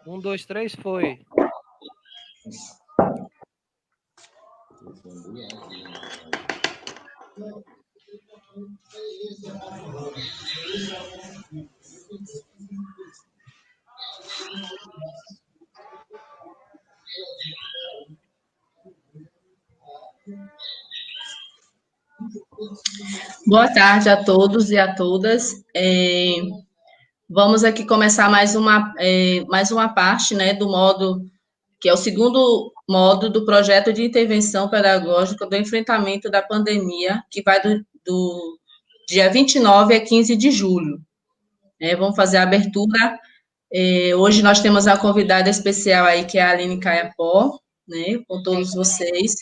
Um, dois, três, foi. Boa tarde a todos e a todas. Vamos aqui começar mais uma parte, né, do modo, que é o segundo modo do projeto de intervenção pedagógica do enfrentamento da pandemia, que vai do dia 29 a 15 de julho. Vamos fazer a abertura. Hoje nós temos a convidada especial aí, que é a Aline Caiapó, né, com todos vocês.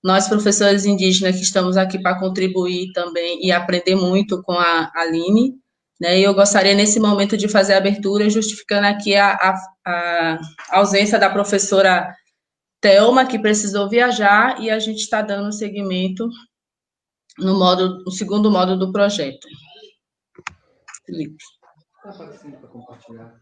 Nós, professores indígenas, que estamos aqui para contribuir também e aprender muito com a Aline, né, e eu gostaria, nesse momento, de fazer a abertura, justificando aqui a ausência da professora Thelma, que precisou viajar, e a gente está dando seguimento no segundo modo do projeto. Felipe. Está aparecendo para compartilhar.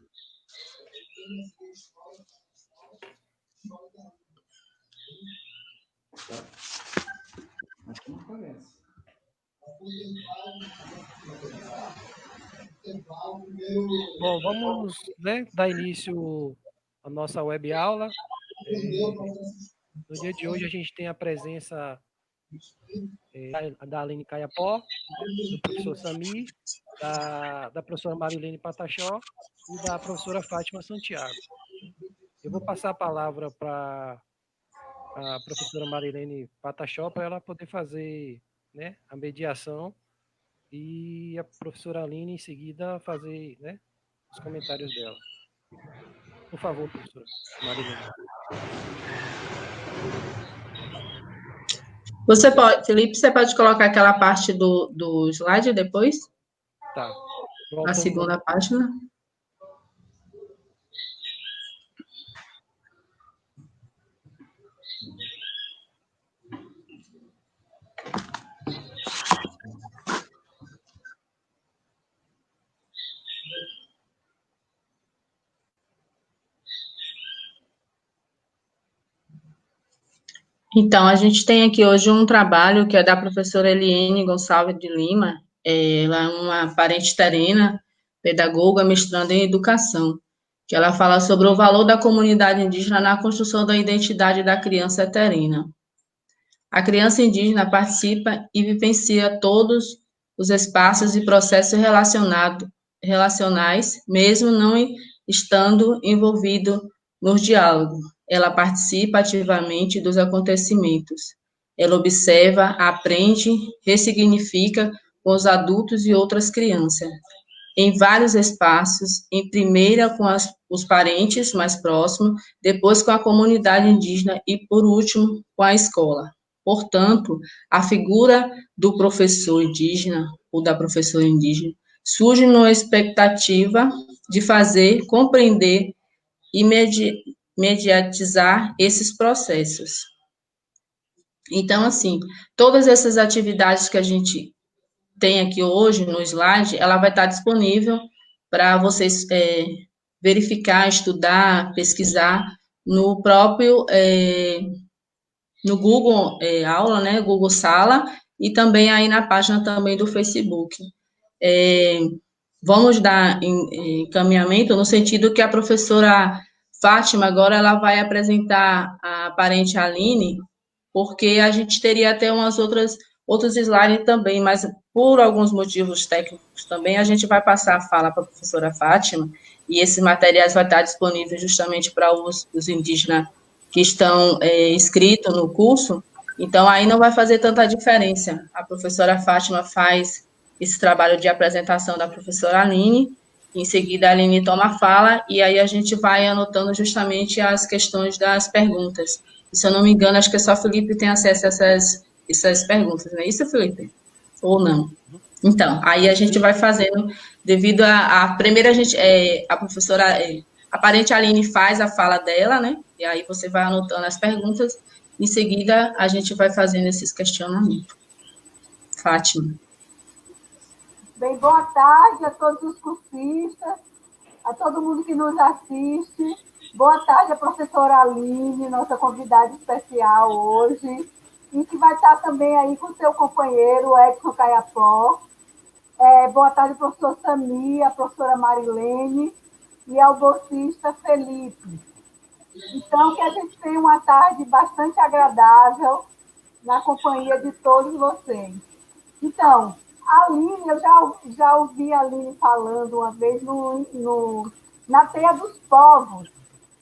Aqui não aparece. Bom, vamos, né, dar início à nossa web aula. No dia de hoje a gente tem a presença da Aline Caiapó, do professor Sami, da professora Marilene Pataxó e da professora Fátima Santiago. Eu vou passar a palavra para a professora Marilene Pataxó para ela poder fazer, né, a mediação, e a professora Aline em seguida fazer, né, os comentários dela. Por favor, professora Marilene. Felipe, você pode colocar aquela parte do slide depois? Tá. A segunda página. Então, a gente tem aqui hoje um trabalho que é da professora Eliene Gonçalves de Lima. Ela é uma parente terena, pedagoga, mestranda em educação, que ela fala sobre o valor da comunidade indígena na construção da identidade da criança terena. A criança indígena participa e vivencia todos os espaços e processos relacionais, mesmo não estando envolvido no diálogo. Ela participa ativamente dos acontecimentos. Ela observa, aprende, ressignifica com os adultos e outras crianças, em vários espaços, em primeira com os parentes mais próximos, depois com a comunidade indígena e, por último, com a escola. Portanto, a figura do professor indígena ou da professora indígena surge numa expectativa de fazer, compreender e mediatizar esses processos. Então, assim, todas essas atividades que a gente tem aqui hoje no slide, ela vai estar disponível para vocês verificar, estudar, pesquisar no próprio no Google Aula, né, Google Sala, e também aí na página também do Facebook. Vamos dar encaminhamento no sentido que a professora Fátima agora ela vai apresentar a parente Aline, porque a gente teria até outros slides também, mas por alguns motivos técnicos também, a gente vai passar a fala para a professora Fátima, e esses materiais vão estar disponíveis justamente para os indígenas que estão inscritos no curso, então aí não vai fazer tanta diferença. A professora Fátima faz esse trabalho de apresentação da professora Aline, em seguida a Aline toma a fala, e aí a gente vai anotando justamente as questões das perguntas. Se eu não me engano, acho que só o Felipe tem acesso a essas perguntas, não é isso, Felipe? Ou não? Então, aí a gente vai fazendo, devido a primeira a professora, a parente Aline faz a fala dela, né? E aí você vai anotando as perguntas, em seguida a gente vai fazendo esses questionamentos. Fátima. Bem, boa tarde a todos os cursistas, a todo mundo que nos assiste. Boa tarde, a professora Aline, nossa convidada especial hoje, e que vai estar também aí com seu companheiro, Edson Caiapó. Boa tarde, professor Sami, a professora Marilene e ao bolsista Felipe. Então, que a gente tenha uma tarde bastante agradável na companhia de todos vocês. Então, a Aline, eu já ouvi a Aline falando uma vez na Teia dos Povos.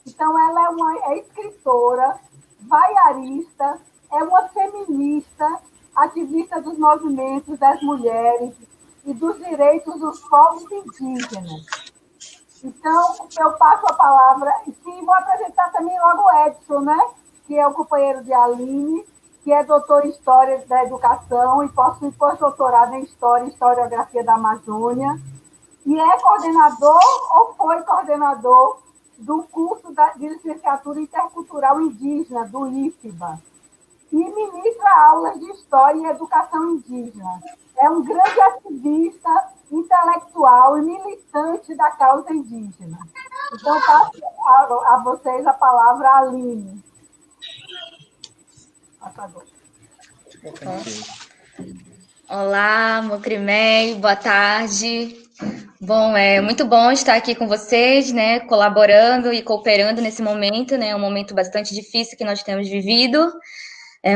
Então, ela é escritora, vaiarista, é uma feminista, ativista dos movimentos das mulheres e dos direitos dos povos indígenas. Então, eu passo a palavra, e vou apresentar também logo o Edson, né? Que é o companheiro de Aline, que é doutor em História da Educação e possui pós-doutorado em História e Historiografia da Amazônia, e é coordenador ou foi coordenador do curso de Licenciatura Intercultural Indígena, do IFBA, e ministra aulas de História e Educação Indígena. É um grande ativista, intelectual e militante da causa indígena. Então, passo a vocês a palavra, Aline. Olá, Mocrimei, boa tarde. Bom, é muito bom estar aqui com vocês, né, colaborando e cooperando nesse momento, né, um momento bastante difícil que nós temos vivido,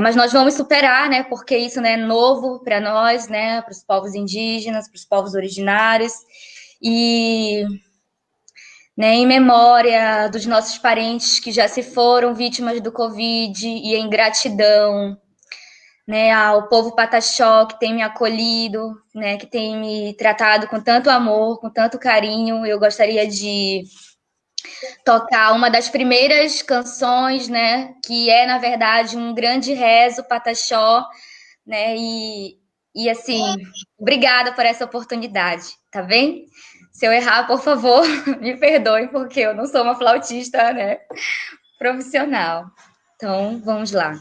mas nós vamos superar, né, porque isso, né, é novo para nós, né, para os povos indígenas, para os povos originários, e, né, em memória dos nossos parentes que já se foram vítimas do Covid e em gratidão, né, ao povo Pataxó que tem me acolhido, né, que tem me tratado com tanto amor, com tanto carinho. Eu gostaria de tocar uma das primeiras canções, né, que é, na verdade, um grande rezo Pataxó, né, e assim, obrigada por essa oportunidade, tá bem? Se eu errar, por favor, me perdoem, porque eu não sou uma flautista, né, profissional. Então, vamos lá.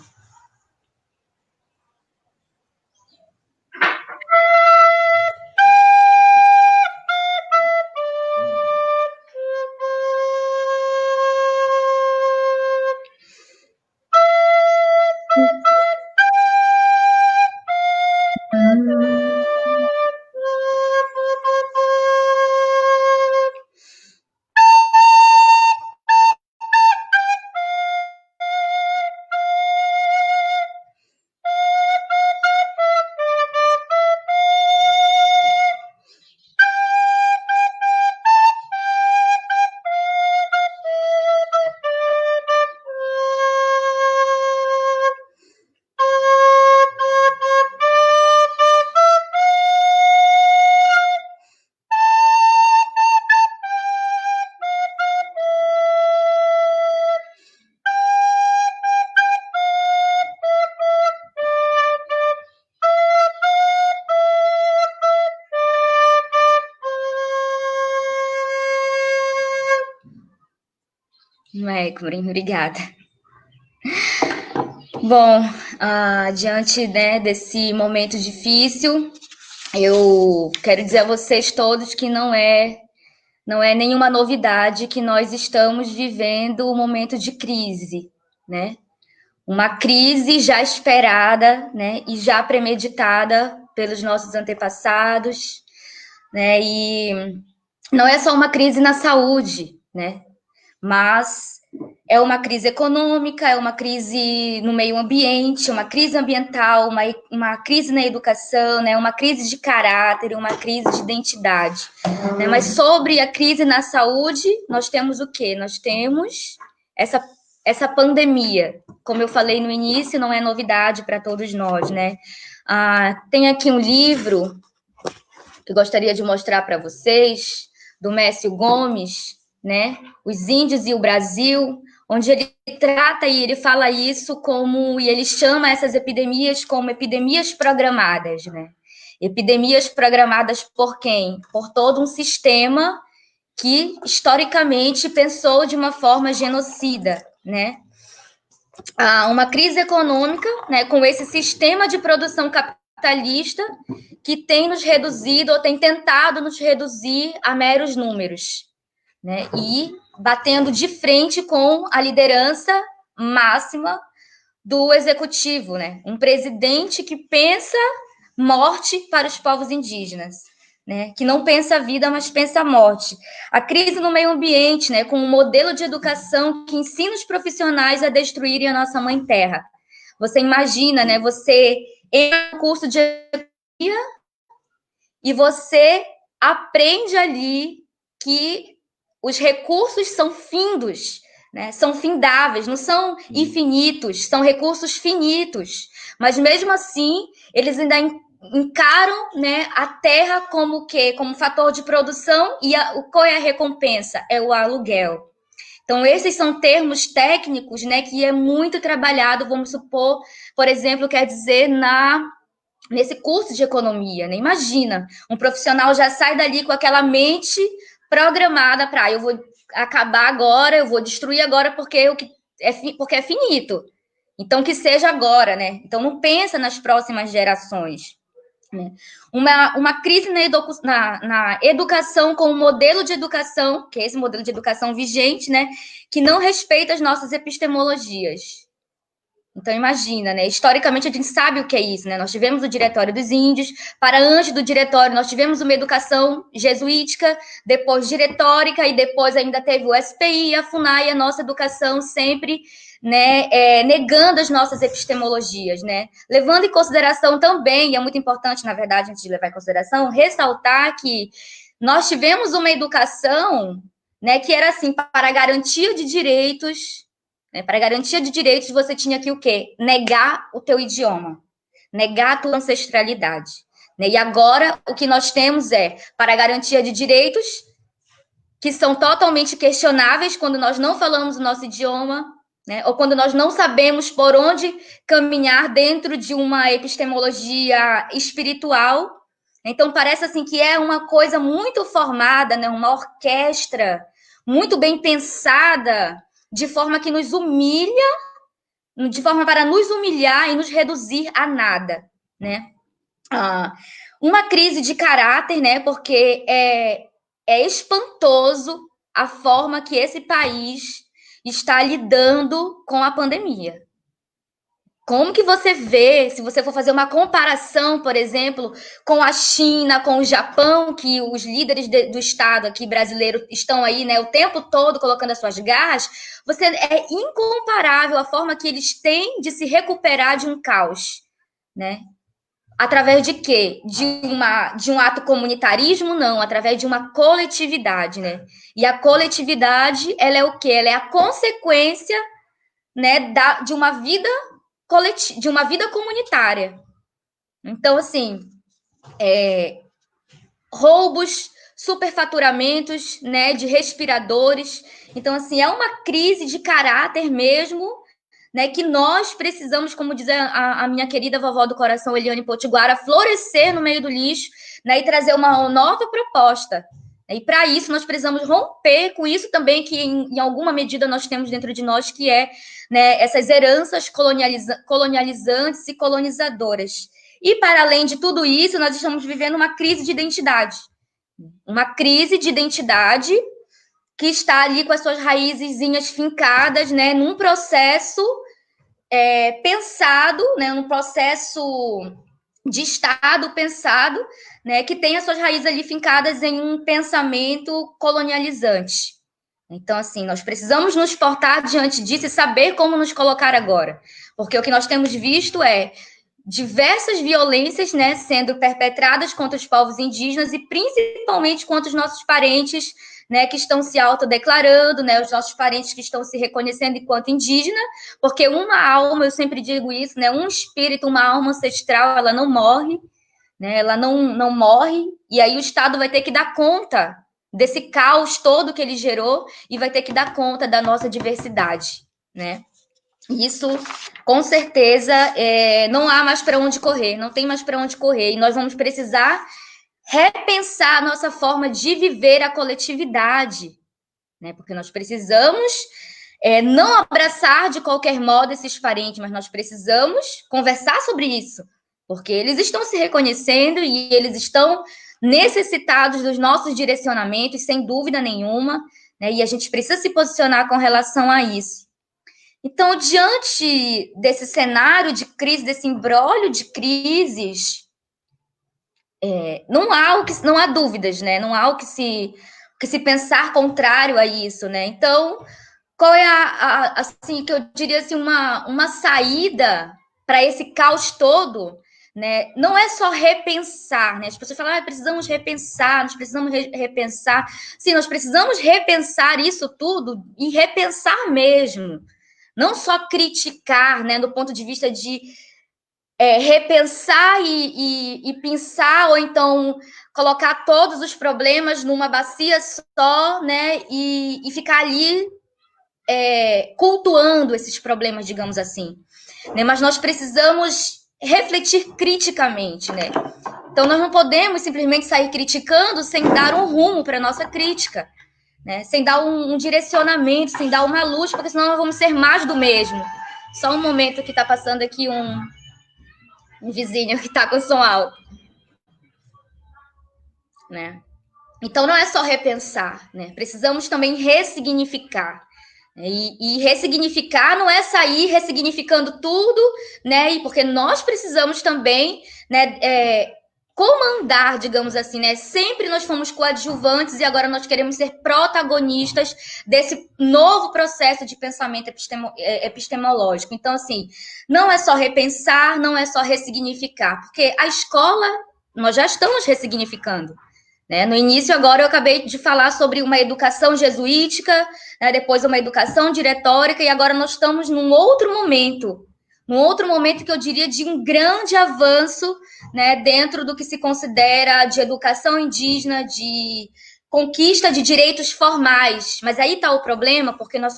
Obrigada. Bom, diante, né, desse momento difícil, eu quero dizer a vocês todos que não é nenhuma novidade que nós estamos vivendo um momento de crise, né? Uma crise já esperada, né, e já premeditada pelos nossos antepassados, né? E não é só uma crise na saúde, né? Mas é uma crise econômica, é uma crise no meio ambiente, uma crise ambiental, uma crise na educação, né? Uma crise de caráter, uma crise de identidade. Né? Mas sobre a crise na saúde, nós temos o quê? Nós temos essa pandemia. Como eu falei no início, não é novidade para todos nós, né? Tem aqui um livro que eu gostaria de mostrar para vocês, do Mécio Gomes, né? Os Índios e o Brasil, onde ele trata e ele fala isso como, e ele chama essas epidemias como epidemias programadas, né? Epidemias programadas por quem? Por todo um sistema que, historicamente, pensou de uma forma genocida, né? Uma crise econômica, né, com esse sistema de produção capitalista que tem nos reduzido ou tem tentado nos reduzir a meros números, né? E batendo de frente com a liderança máxima do executivo, né? Um presidente que pensa morte para os povos indígenas, né? Que não pensa a vida, mas pensa a morte. A crise no meio ambiente, né? Com um modelo de educação que ensina os profissionais a destruírem a nossa mãe terra. Você imagina, né? Você entra no curso de economia e você aprende ali que os recursos são findos, né? São findáveis, não são infinitos, são recursos finitos. Mas mesmo assim, eles ainda encaram, né, a terra como o quê? Como fator de produção, e qual é a recompensa? É o aluguel. Então, esses são termos técnicos, né, que é muito trabalhado, vamos supor, por exemplo, quer dizer, nesse curso de economia, né? Imagina, um profissional já sai dali com aquela mente programada para eu vou acabar agora, eu vou destruir agora porque é finito. Então, que seja agora, né? Então, não pensa nas próximas gerações. Né? Uma crise na educação com o modelo de educação, que é esse modelo de educação vigente, né? Que não respeita as nossas epistemologias. Então, imagina, né? Historicamente, a gente sabe o que é isso, né? Nós tivemos o Diretório dos Índios, para antes do Diretório, nós tivemos uma educação jesuítica, depois diretórica, e depois ainda teve o SPI, a FUNAI, a nossa educação sempre, né, negando as nossas epistemologias, né? Levando em consideração também, e é muito importante, na verdade, antes de levar em consideração, ressaltar que nós tivemos uma educação, né, que era assim, para a garantia de direitos. Para garantia de direitos, você tinha que o quê? Negar o teu idioma, negar a tua ancestralidade. Né? E agora, o que nós temos é, para a garantia de direitos, que são totalmente questionáveis quando nós não falamos o nosso idioma, né? Ou quando nós não sabemos por onde caminhar dentro de uma epistemologia espiritual. Então, parece assim que é uma coisa muito formada, né? Uma orquestra muito bem pensada, de forma que nos humilha, de forma para nos humilhar e nos reduzir a nada, né? Uma crise de caráter, né? Porque é espantoso a forma que esse país está lidando com a pandemia. Como que você vê, se você for fazer uma comparação, por exemplo, com a China, com o Japão, que os líderes do Estado aqui brasileiro estão aí, né, o tempo todo colocando as suas garras, é incomparável a forma que eles têm de se recuperar de um caos, né? Através de quê? De um ato comunitarismo? Não, através de uma coletividade, né? E a coletividade, ela é o quê? Ela é a consequência, né, de uma vida comunitária. Então, assim, roubos, superfaturamentos, né, de respiradores. Então, assim, é uma crise de caráter mesmo, né, que nós precisamos, como diz a minha querida vovó do coração, Eliane Potiguara, florescer no meio do lixo, né, e trazer uma nova proposta. E para isso nós precisamos romper com isso também que em alguma medida nós temos dentro de nós, que é, né, essas heranças colonializantes e colonizadoras. E para além de tudo isso, nós estamos vivendo uma crise de identidade. Uma crise de identidade que está ali com as suas raizezinhas fincadas, né, num processo pensado, né, num processo de Estado pensado, né, que tem as suas raízes ali fincadas em um pensamento colonializante. Então, assim, nós precisamos nos portar diante disso e saber como nos colocar agora. Porque o que nós temos visto é diversas violências, né, sendo perpetradas contra os povos indígenas e principalmente contra os nossos parentes, né, que estão se autodeclarando, né, os nossos parentes que estão se reconhecendo enquanto indígena, porque uma alma, eu sempre digo isso, né, um espírito, uma alma ancestral, ela não morre, né, ela não morre, e aí o Estado vai ter que dar conta desse caos todo que ele gerou e vai ter que dar conta da nossa diversidade, né. Isso, com certeza, não há mais para onde correr, não tem mais para onde correr, e nós vamos precisar repensar a nossa forma de viver a coletividade, né? Porque nós precisamos não abraçar de qualquer modo esses parentes, mas nós precisamos conversar sobre isso, porque eles estão se reconhecendo e eles estão necessitados dos nossos direcionamentos, sem dúvida nenhuma, né? E a gente precisa se posicionar com relação a isso. Então, diante desse cenário de crise, desse imbróglio de crises, não há dúvidas, né? Não há o que se pensar contrário a isso, né? Então, qual é assim, que eu diria assim, uma saída para esse caos todo, né? Não é só repensar, né? As pessoas falam, precisamos repensar, nós precisamos repensar. Sim, nós precisamos repensar isso tudo e repensar mesmo. Não só criticar, né? Do ponto de vista de repensar e pensar, ou então colocar todos os problemas numa bacia só, né? E ficar ali cultuando esses problemas, digamos assim, né? Mas nós precisamos refletir criticamente, né? Então, nós não podemos simplesmente sair criticando sem dar um rumo para a nossa crítica, né? Sem dar um direcionamento, sem dar uma luz, porque senão nós vamos ser mais do mesmo. Só um momento que está passando aqui um vizinho que está com som alto, né? Então, não é só repensar, né? Precisamos também ressignificar. E ressignificar não é sair ressignificando tudo, né? E porque nós precisamos também, né, comandar, digamos assim, né? Sempre nós fomos coadjuvantes e agora nós queremos ser protagonistas desse novo processo de pensamento epistemológico. Então, assim, não é só repensar, não é só ressignificar, porque a escola nós já estamos ressignificando. Né? No início, agora, eu acabei de falar sobre uma educação jesuítica, né? Depois uma educação de retórica, e agora nós estamos num outro momento que eu diria de um grande avanço, né? Dentro do que se considera de educação indígena, de conquista de direitos formais. Mas aí está o problema, porque nós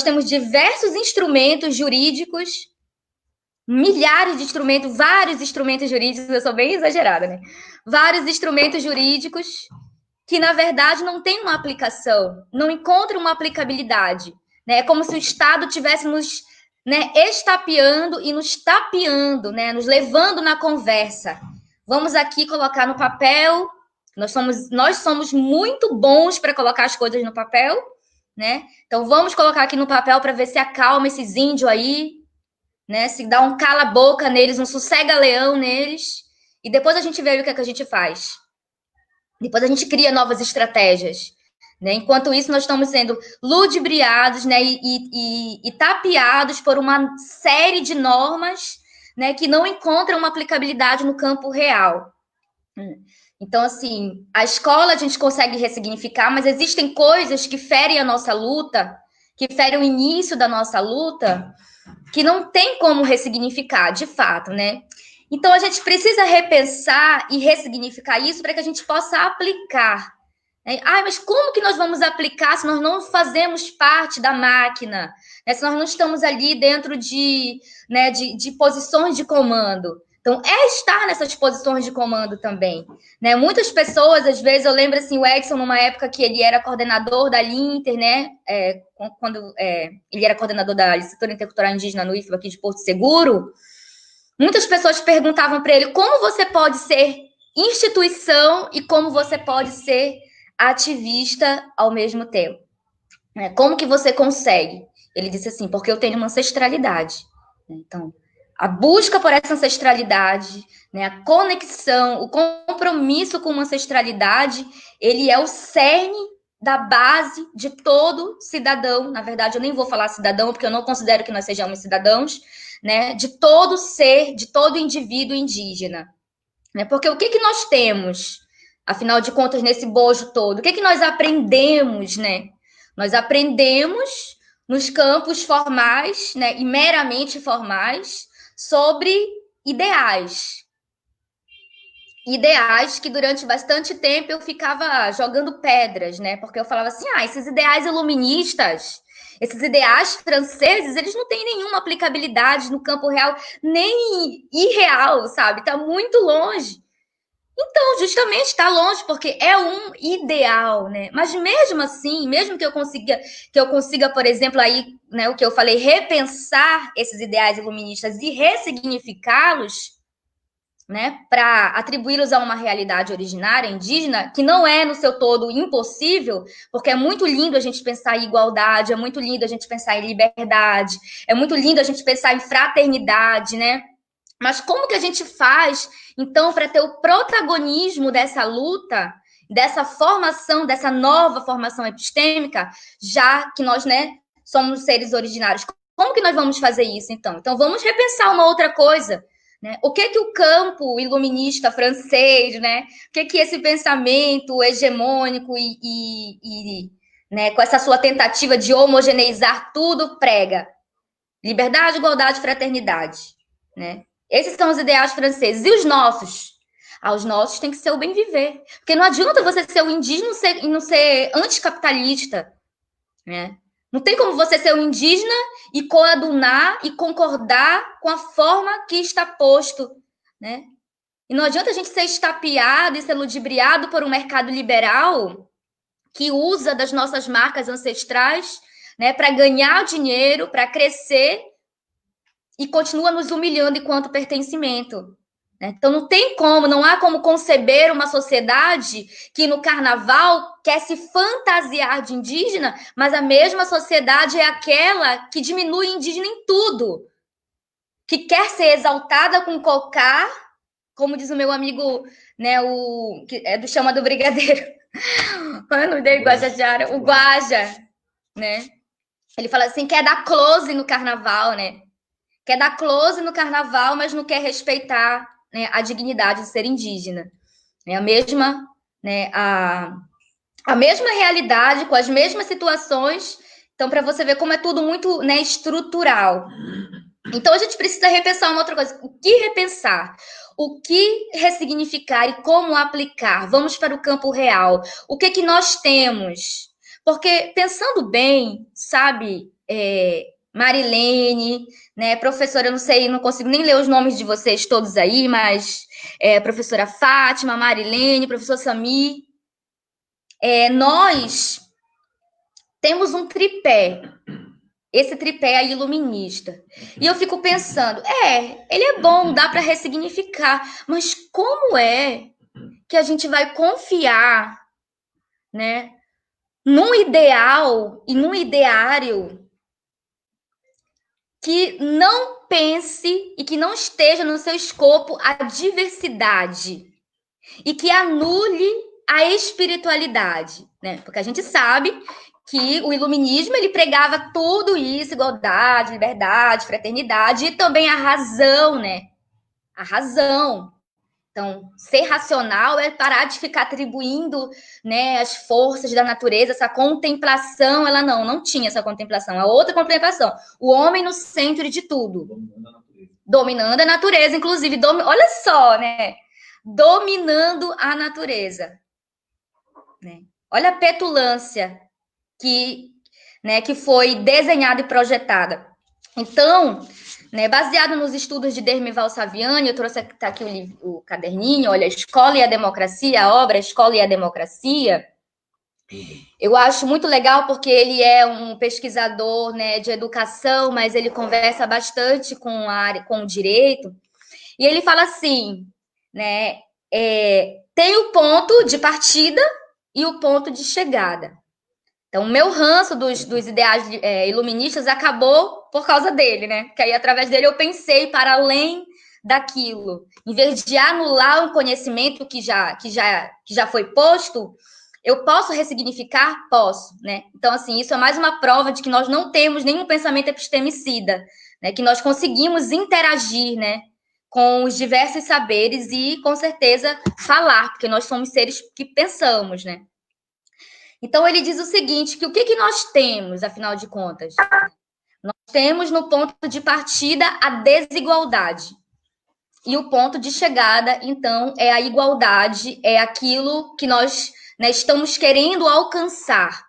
temos diversos instrumentos jurídicos, milhares de instrumentos, vários instrumentos jurídicos, eu sou bem exagerada, né? Vários instrumentos jurídicos que, na verdade, não têm uma aplicação, não encontram uma aplicabilidade, né? É como se o Estado tivesse nos, né, estapeando e nos tapeando, né? Nos levando na conversa. Vamos aqui colocar no papel, nós somos muito bons para colocar as coisas no papel, né? Então, vamos colocar aqui no papel para ver se acalma esses índios aí, né? Se dá um cala-boca neles, um sossega-leão neles, e depois a gente vê o que é que a gente faz. Depois a gente cria novas estratégias, né? Enquanto isso, nós estamos sendo ludibriados, né? E tapeados por uma série de normas, né? Que não encontram uma aplicabilidade no campo real. Então, assim, a escola a gente consegue ressignificar, mas existem coisas que ferem a nossa luta, que ferem o início da nossa luta, que não tem como ressignificar, de fato, né? Então, a gente precisa repensar e ressignificar isso para que a gente possa aplicar. Né? Mas como que nós vamos aplicar se nós não fazemos parte da máquina? Né? Se nós não estamos ali dentro de posições de comando? Então, estar nessas posições de comando também. Né? Muitas pessoas, às vezes, eu lembro assim, o Edson, numa época que ele era coordenador da Linter, né? Quando ele era coordenador da licenciatura intercultural indígena no IFBA aqui de Porto Seguro, muitas pessoas perguntavam para ele como você pode ser instituição e como você pode ser ativista ao mesmo tempo. Como que você consegue? Ele disse assim, porque eu tenho uma ancestralidade. Então, a busca por essa ancestralidade, né, a conexão, o compromisso com uma ancestralidade, ele é o cerne da base de todo cidadão. Na verdade, eu nem vou falar cidadão, porque eu não considero que nós sejamos cidadãos, né, de todo ser, de todo indivíduo indígena. Né? Porque o que nós temos, afinal de contas, nesse bojo todo? O que nós aprendemos, né? Nós aprendemos nos campos formais, né, e meramente formais, sobre ideais. Ideais que durante bastante tempo eu ficava jogando pedras, né? Porque eu falava assim, esses ideais iluministas, esses ideais franceses, eles não têm nenhuma aplicabilidade no campo real, nem irreal, sabe? Tá muito longe. Então, justamente está longe, porque é um ideal, né? Mas mesmo assim, mesmo que eu consiga, por exemplo, aí, né, o que eu falei, repensar esses ideais iluministas e ressignificá-los, né, para atribuí-los a uma realidade originária, indígena, que não é no seu todo impossível, porque é muito lindo a gente pensar em igualdade, é muito lindo a gente pensar em liberdade, é muito lindo a gente pensar em fraternidade, né? Mas como que a gente faz, então, para ter o protagonismo dessa luta, dessa formação, dessa nova formação epistêmica, já que nós, né, somos seres originários? Como que nós vamos fazer isso, então? Então, vamos repensar uma outra coisa, né? O que o campo iluminista francês, né? O que esse pensamento hegemônico né, com essa sua tentativa de homogeneizar tudo prega? Liberdade, igualdade, fraternidade, né? Esses são os ideais franceses. E os nossos? Os nossos tem que ser o bem viver. Porque não adianta você ser um indígena e não ser anticapitalista, né? Não tem como você ser um indígena e coadunar e concordar com a forma que está posto, né? E não adianta a gente ser estapeado e ser ludibriado por um mercado liberal que usa das nossas marcas ancestrais, né, para ganhar dinheiro, para crescer e continua nos humilhando enquanto pertencimento. Então, não tem como, não há como conceber uma sociedade que no carnaval quer se fantasiar de indígena, mas a mesma sociedade é aquela que diminui indígena em tudo, que quer ser exaltada com cocá, como diz o meu amigo, né, o que é do Chama do Brigadeiro, qual é o nome dele? Guajajara, o Guaja, né? Ele fala assim, quer dar close no carnaval, né? Quer dar close no carnaval, mas não quer respeitar, né, a dignidade de ser indígena. É a mesma, né, a mesma realidade, com as mesmas situações. Então, para você ver como é tudo muito, né, estrutural. Então, a gente precisa repensar uma outra coisa. O que repensar? O que ressignificar e como aplicar? Vamos para o campo real. O que nós temos? Porque, pensando bem, sabe, Marilene, né, professora, eu não sei, não consigo nem ler os nomes de vocês todos aí, mas professora Fátima, Marilene, professor Sami, nós temos um tripé. Esse tripé é iluminista. E eu fico pensando, ele é bom, dá para ressignificar, mas como é que a gente vai confiar, né, num ideal e num ideário que não pense e que não esteja no seu escopo a diversidade e que anule a espiritualidade, né? Porque a gente sabe que o iluminismo ele pregava tudo isso, igualdade, liberdade, fraternidade e também a razão, né? A razão. Então, ser racional é parar de ficar atribuindo, né, as forças da natureza, essa contemplação, ela não tinha essa contemplação, a outra contemplação, o homem no centro de tudo. Dominando a natureza, inclusive, olha só, né? Dominando a natureza. Né? Olha a petulância que foi desenhada e projetada. Então, né, baseado nos estudos de Dermival Saviani, eu trouxe aqui o caderninho, olha, Escola e a Democracia, a obra Escola e a Democracia. Eu acho muito legal porque ele é um pesquisador, né, de educação, mas ele conversa bastante com o direito. E ele fala assim, né, tem o ponto de partida e o ponto de chegada. Então, o meu ranço dos ideais iluministas acabou por causa dele, né? Porque aí, através dele, eu pensei para além daquilo. Em vez de anular um conhecimento que já foi posto, eu posso ressignificar? Posso, né? Então, assim, isso é mais uma prova de que nós não temos nenhum pensamento epistemicida, né? Que nós conseguimos interagir, né, com os diversos saberes e, com certeza, falar, porque nós somos seres que pensamos, né? Então, ele diz o seguinte, que o que nós temos, afinal de contas? Nós temos no ponto de partida a desigualdade. E o ponto de chegada, então, é a igualdade, é aquilo que nós, né, estamos querendo alcançar.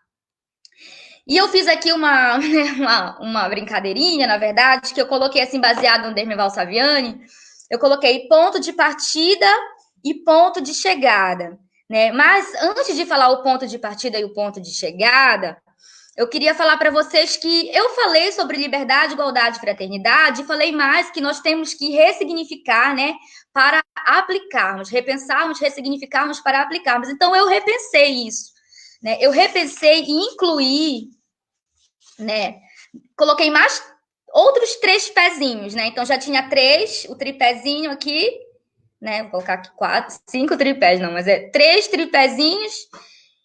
E eu fiz aqui uma brincadeirinha, na verdade, que eu coloquei assim, baseado no Dermival Saviani, eu coloquei ponto de partida e ponto de chegada. Né? Mas antes de falar o ponto de partida e o ponto de chegada, eu queria falar para vocês que eu falei sobre liberdade, igualdade e fraternidade, e falei mais que nós temos que ressignificar, né, para aplicarmos, repensarmos, ressignificarmos para aplicarmos. Então, eu repensei isso, né, eu repensei e incluí, né, coloquei mais outros 3 pezinhos, né, então já tinha 3, o tripézinho aqui, né, vou colocar aqui 4, 5 tripés, não, mas é 3 tripézinhos.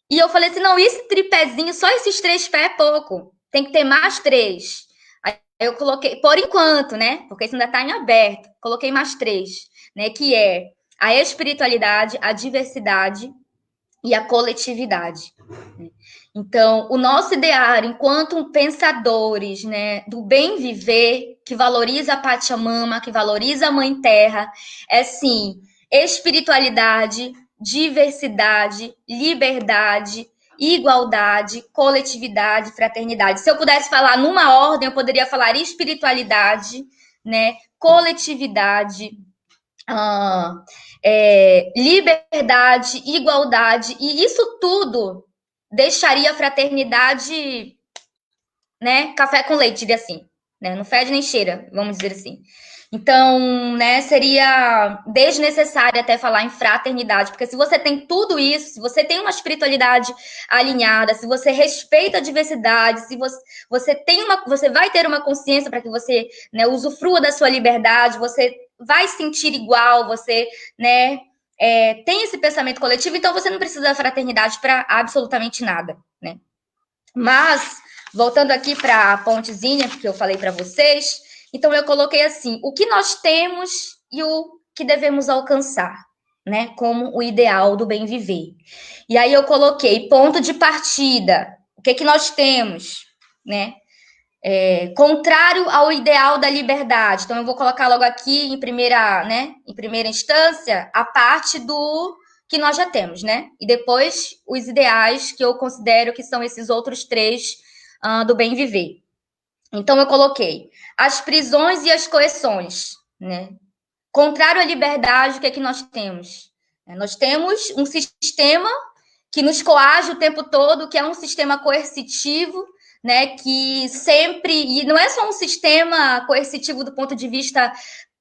E eu falei assim, não, esse tripézinho, só esses 3 pés é pouco. Tem que ter mais 3. Aí eu coloquei, por enquanto, né? Porque isso ainda está em aberto. Coloquei mais 3, né? Que é a espiritualidade, a diversidade e a coletividade. Então, o nosso ideal, enquanto pensadores, né, do bem viver, que valoriza a Pachamama, que valoriza a Mãe Terra, é sim, espiritualidade, diversidade, liberdade, igualdade, coletividade, fraternidade. Se eu pudesse falar numa ordem, eu poderia falar espiritualidade, né, coletividade, liberdade, igualdade, e isso tudo deixaria a fraternidade, né, café com leite, diria assim, né, não fede nem cheira, vamos dizer assim. Então, né, seria desnecessário até falar em fraternidade, porque se você tem tudo isso, se você tem uma espiritualidade alinhada, se você respeita a diversidade, se você vai ter uma consciência para que você, né, usufrua da sua liberdade, você vai sentir igual, você, né, tem esse pensamento coletivo, então você não precisa da fraternidade para absolutamente nada, né? Mas, voltando aqui para a pontezinha que eu falei para vocês, então eu coloquei assim, o que nós temos e o que devemos alcançar, né? Como o ideal do bem viver. E aí eu coloquei ponto de partida, o que nós temos, né? Contrário ao ideal da liberdade. Então, eu vou colocar logo aqui em primeira instância, a parte do que nós já temos, né? E depois os ideais que eu considero que são esses outros 3 do bem viver. Então, eu coloquei as prisões e as coerções, né? Contrário à liberdade, o que é que nós temos? Nós temos um sistema que nos coage o tempo todo, que é um sistema coercitivo, né, que sempre, e não é só um sistema coercitivo do ponto de vista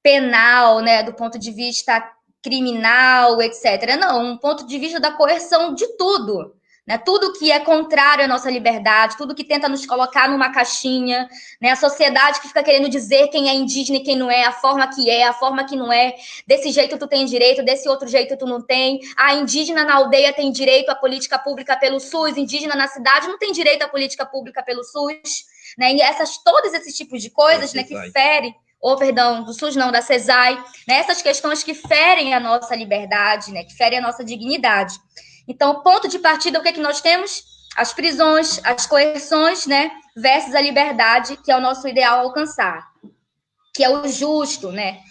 penal, né, do ponto de vista criminal, etc. Não, um ponto de vista da coerção de tudo, né, tudo que é contrário à nossa liberdade, tudo que tenta nos colocar numa caixinha, né, a sociedade que fica querendo dizer quem é indígena e quem não é, a forma que não é, desse jeito tu tem direito, desse outro jeito tu não tem, a indígena na aldeia tem direito à política pública pelo SUS, indígena na cidade não tem direito à política pública pelo SUS, né, e todos esses tipos de coisas, né, que ferem, do SUS não, da CESAI, né, essas questões que ferem a nossa liberdade, né, que ferem a nossa dignidade. Então, ponto de partida, o que é que nós temos? As prisões, as coerções, né, versus a liberdade, que é o nosso ideal a alcançar, que é o justo, né?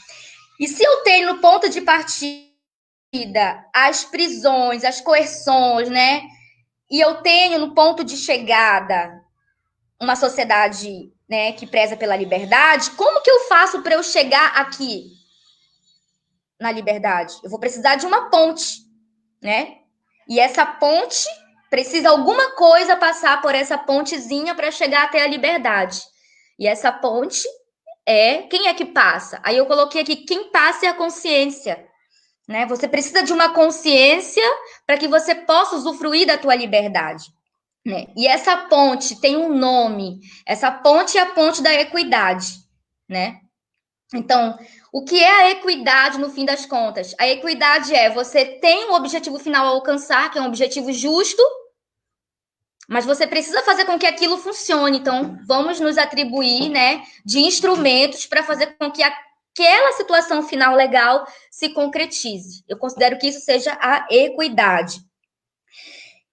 E se eu tenho no ponto de partida as prisões, as coerções, né, e eu tenho no ponto de chegada uma sociedade, né, que preza pela liberdade, como que eu faço para eu chegar aqui na liberdade? Eu vou precisar de uma ponte, né? E essa ponte, precisa alguma coisa passar por essa pontezinha para chegar até a liberdade. E essa ponte quem é que passa? Aí eu coloquei aqui, quem passa é a consciência, né? Você precisa de uma consciência para que você possa usufruir da tua liberdade, né? E essa ponte tem um nome, essa ponte é a ponte da equidade, né? Então, o que é a equidade no fim das contas? A equidade você tem um objetivo final a alcançar, que é um objetivo justo, mas você precisa fazer com que aquilo funcione. Então, vamos nos atribuir, né, de instrumentos para fazer com que aquela situação final legal se concretize. Eu considero que isso seja a equidade.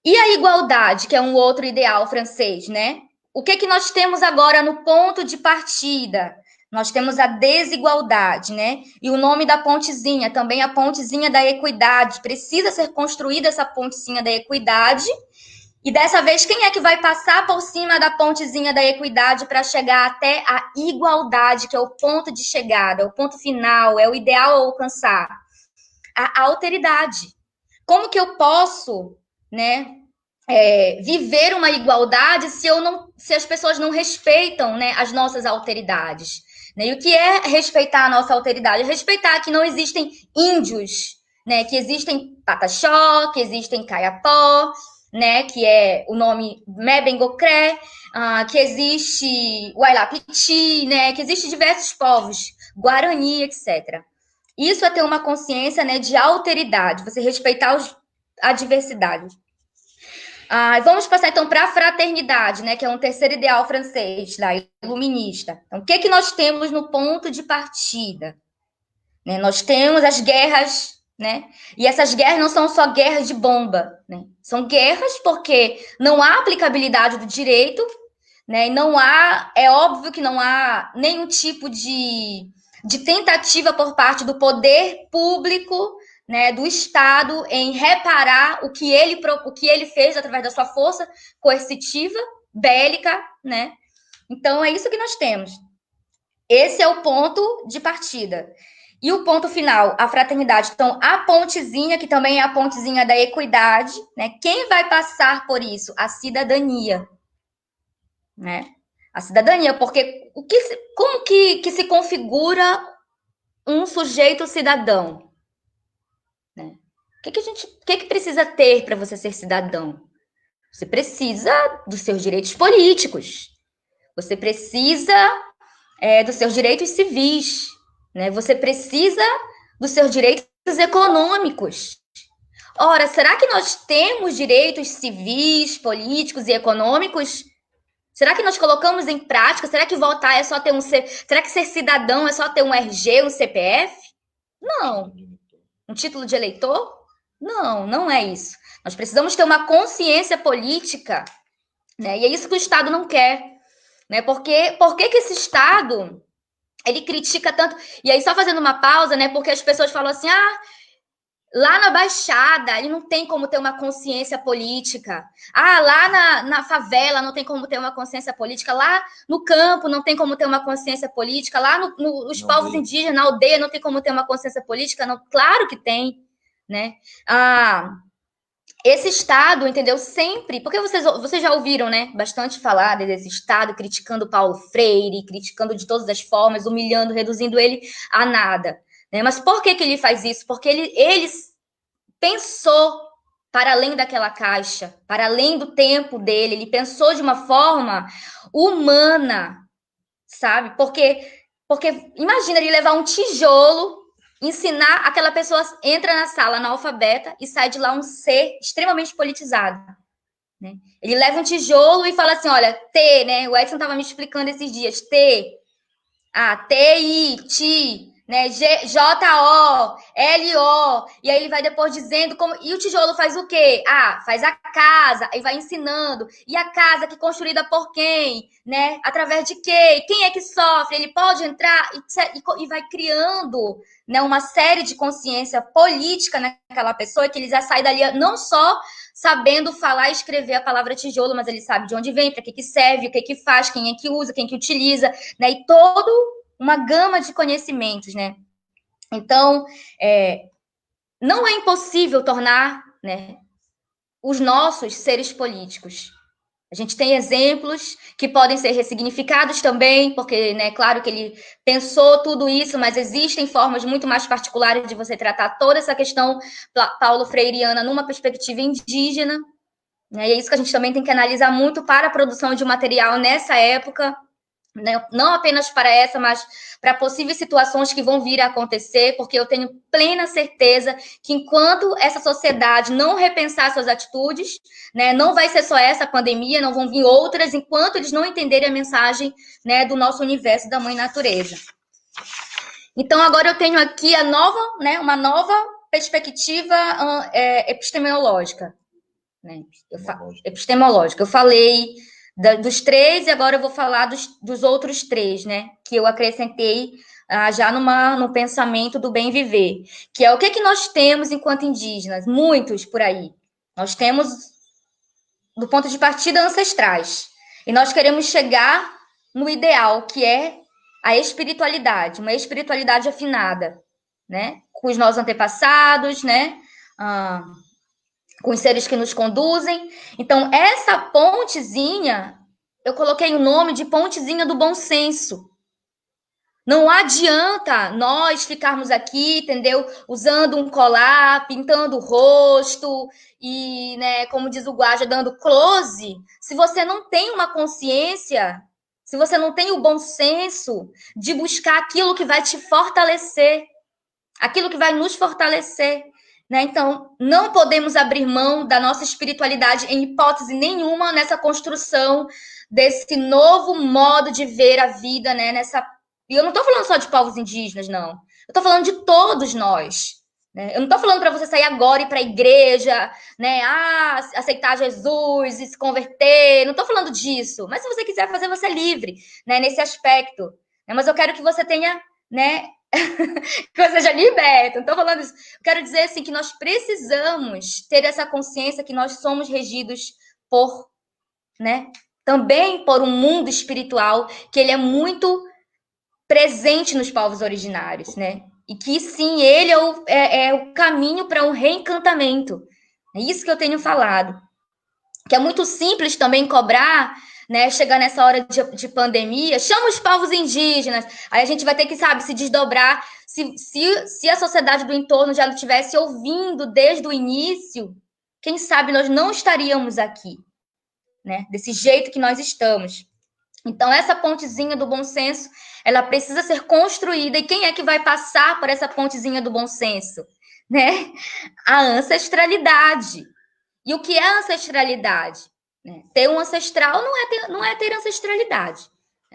E a igualdade, que é um outro ideal francês, né? O que nós temos agora no ponto de partida? Nós temos a desigualdade, né? E o nome da pontezinha, também a pontezinha da equidade. Precisa ser construída essa pontezinha da equidade. E dessa vez, quem é que vai passar por cima da pontezinha da equidade para chegar até a igualdade, que é o ponto de chegada, é o ponto final, é o ideal a alcançar? A alteridade. Como que eu posso, né, viver uma igualdade se as pessoas não respeitam, né, as nossas alteridades. Né? E o que é respeitar a nossa alteridade? É respeitar que não existem índios, né, que existem Pataxó, que existem Kayapó, né, que é o nome Mebengocré, que existe Wailapiti, né, que existe diversos povos, Guarani, etc. Isso é ter uma consciência, né, de alteridade, você respeitar a diversidade. Vamos passar então para a fraternidade, né, que é um terceiro ideal francês, lá, iluminista. Então, o que nós temos no ponto de partida? Né, nós temos as guerras, né, e essas guerras não são só guerras de bomba, né, são guerras porque não há aplicabilidade do direito, né, e é óbvio que não há nenhum tipo de tentativa por parte do poder público, né, do Estado em reparar o que ele fez através da sua força coercitiva, bélica, né? Então, é isso que nós temos. Esse é o ponto de partida. E o ponto final, a fraternidade. Então, a pontezinha, que também é a pontezinha da equidade, né? Quem vai passar por isso? A cidadania, né? A cidadania, porque como que se configura um sujeito cidadão? Né? O que precisa ter para você ser cidadão? Você precisa dos seus direitos políticos. Você precisa dos seus direitos civis. Né? Você precisa dos seus direitos econômicos. Ora, será que nós temos direitos civis, políticos e econômicos? Será que nós colocamos em prática? Será que votar é só ter será que ser cidadão é só ter um RG, um CPF? Não. Um título de eleitor? Não, não é isso. Nós precisamos ter uma consciência política, né? E é isso que o Estado não quer, né? Por que esse Estado ele critica tanto? E aí, só fazendo uma pausa, né? Porque as pessoas falam assim, lá na Baixada, ele não tem como ter uma consciência política. Lá na favela não tem como ter uma consciência política. Lá no campo não tem como ter uma consciência política. Lá nos povos indígenas, na aldeia, não tem como ter uma consciência política. Não, claro que tem, né? Esse Estado, entendeu? Sempre... Porque vocês já ouviram, né? Bastante falar desse Estado, criticando Paulo Freire, criticando de todas as formas, humilhando, reduzindo ele a nada. Né? Mas por que ele faz isso? Porque ele pensou para além daquela caixa, para além do tempo dele, ele pensou de uma forma humana, sabe? Porque imagina ele levar um tijolo, ensinar aquela pessoa, entra na sala analfabeta e sai de lá um ser extremamente politizado. Né? Ele leva um tijolo e fala assim, olha, T, né? O Edson estava me explicando esses dias, T, T-I, Ti, né? J-O, L-O, e aí ele vai depois dizendo como... E o tijolo faz o quê? Faz a casa, e vai ensinando. E a casa que é construída por quem? Né? Através de quê? Quem é que sofre? Ele pode entrar e vai criando, né, uma série de consciência política naquela pessoa, que ele já sai dali não só sabendo falar e escrever a palavra tijolo, mas ele sabe de onde vem, para que serve, o que faz, quem é que usa, quem que utiliza, né? E uma gama de conhecimentos, né? Então, não é impossível tornar, né, os nossos seres políticos. A gente tem exemplos que podem ser ressignificados também, porque, né, claro que ele pensou tudo isso, mas existem formas muito mais particulares de você tratar toda essa questão paulo freireana numa perspectiva indígena, né? E é isso que a gente também tem que analisar muito para a produção de um material nessa época, né? Não apenas para essa, mas para possíveis situações que vão vir a acontecer, porque eu tenho plena certeza que enquanto essa sociedade não repensar suas atitudes, né, não vai ser só essa pandemia, não vão vir outras, enquanto eles não entenderem a mensagem, né, do nosso universo, da Mãe Natureza. Então, agora eu tenho aqui uma nova perspectiva epistemológica. Né? Epistemológica. Eu falei dos três, e agora eu vou falar dos outros três, né? Que eu acrescentei já no pensamento do bem viver, que é o que nós temos enquanto indígenas, muitos por aí. Nós temos, do ponto de partida, ancestrais, e nós queremos chegar no ideal, que é a espiritualidade, uma espiritualidade afinada, né? Com os nossos antepassados, né? com os seres que nos conduzem. Então, essa pontezinha, eu coloquei o nome de pontezinha do bom senso. Não adianta nós ficarmos aqui, entendeu? Usando um colar, pintando o rosto e, né, como diz o Guaja, dando close, se você não tem uma consciência, se você não tem o bom senso de buscar aquilo que vai te fortalecer, aquilo que vai nos fortalecer, né? Então, não podemos abrir mão da nossa espiritualidade em hipótese nenhuma nessa construção desse novo modo de ver a vida, né? E eu não estou falando só de povos indígenas, não. Eu estou falando de todos nós. Né? Eu não estou falando para você sair agora e ir para a igreja, né? Aceitar Jesus e se converter. Não estou falando disso. Mas se você quiser fazer, você é livre, né? Nesse aspecto. Né? Mas eu quero que você tenha, né? que você seja liberto. Não estou falando isso. Eu quero dizer assim que nós precisamos ter essa consciência que nós somos regidos por, né? Também por um mundo espiritual que ele é muito presente nos povos originários, né? E que, sim, ele é o caminho para um reencantamento. É isso que eu tenho falado. Que é muito simples também cobrar, né? Chegar nessa hora de pandemia, chama os povos indígenas. Aí a gente vai ter que, sabe, se desdobrar. Se a sociedade do entorno já não estivesse ouvindo desde o início, quem sabe nós não estaríamos aqui, né? Desse jeito que nós estamos. Então, essa pontezinha do bom senso, ela precisa ser construída. E quem é que vai passar por essa pontezinha do bom senso? Né? A ancestralidade. E o que é ancestralidade? Né? Ter um ancestral não é ter ancestralidade.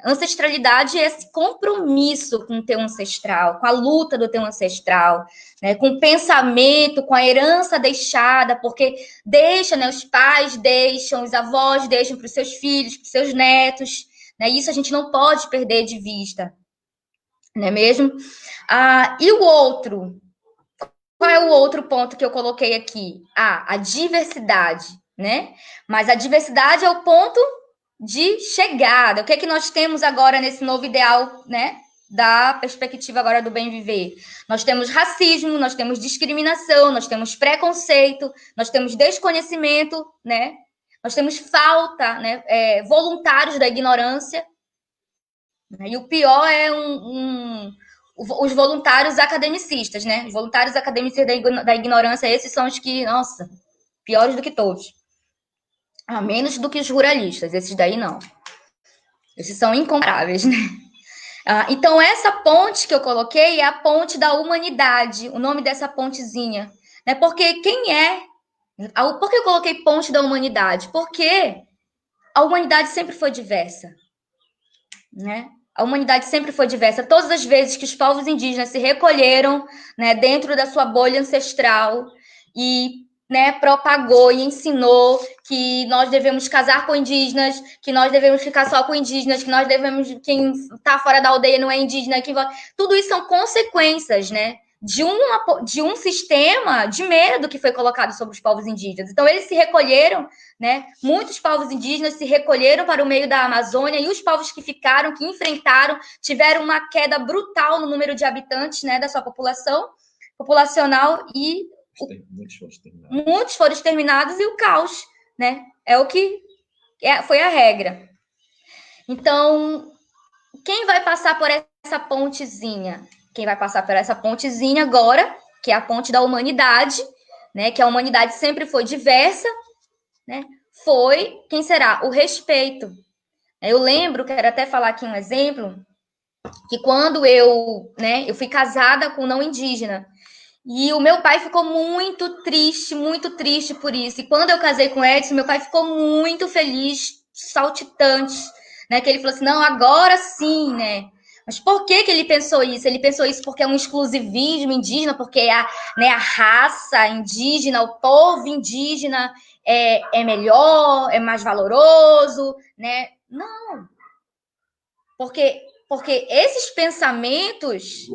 Ancestralidade é esse compromisso com o teu ancestral, com a luta do teu ancestral, né? Com o pensamento, com a herança deixada, porque deixa, né? Os pais deixam, os avós deixam para os seus filhos, para os seus netos. Né? Isso a gente não pode perder de vista, não é mesmo? E o outro? Qual é o outro ponto que eu coloquei aqui? A diversidade, né? Mas a diversidade é o ponto de chegada. O que é que nós temos agora nesse novo ideal, né? Da perspectiva agora do bem viver. Nós temos racismo, nós temos discriminação, nós temos preconceito, nós temos desconhecimento, né? Nós temos falta, né, voluntários da ignorância. E o pior é os voluntários academicistas, né? Os voluntários academicistas da ignorância, esses são os que, nossa, piores do que todos. A menos do que os ruralistas, esses daí não. Esses são incomparáveis, né? Então, essa ponte que eu coloquei é a ponte da humanidade, o nome dessa pontezinha. Né? Porque quem é... Por que eu coloquei ponte da humanidade? Porque a humanidade sempre foi diversa. Né? A humanidade sempre foi diversa. Todas as vezes que os povos indígenas se recolheram, né, dentro da sua bolha ancestral e, né, propagou e ensinou que nós devemos casar com indígenas, que nós devemos ficar só com indígenas, que nós devemos... Quem está fora da aldeia não é indígena. Tudo isso são consequências, né? De um sistema de medo que foi colocado sobre os povos indígenas. Então, eles se recolheram, né? Muitos povos indígenas se recolheram para o meio da Amazônia e os povos que ficaram, que enfrentaram, tiveram uma queda brutal no número de habitantes, né, da sua populacional e muitos foram exterminados e o caos, né? É o que foi a regra. Então, quem vai passar por essa pontezinha? Quem vai passar por essa pontezinha agora, que é a ponte da humanidade, né? Que a humanidade sempre foi diversa, né? Quem será? O respeito. Eu lembro, quero até falar aqui um exemplo, que quando eu fui casada com um não indígena, e o meu pai ficou muito triste por isso. E quando eu casei com o Edson, meu pai ficou muito feliz, saltitante, né? Que ele falou assim, não, agora sim, né? Mas por que ele pensou isso? Ele pensou isso porque é um exclusivismo indígena, porque a raça indígena, o povo indígena é melhor, é mais valoroso, né? Não. Porque esses pensamentos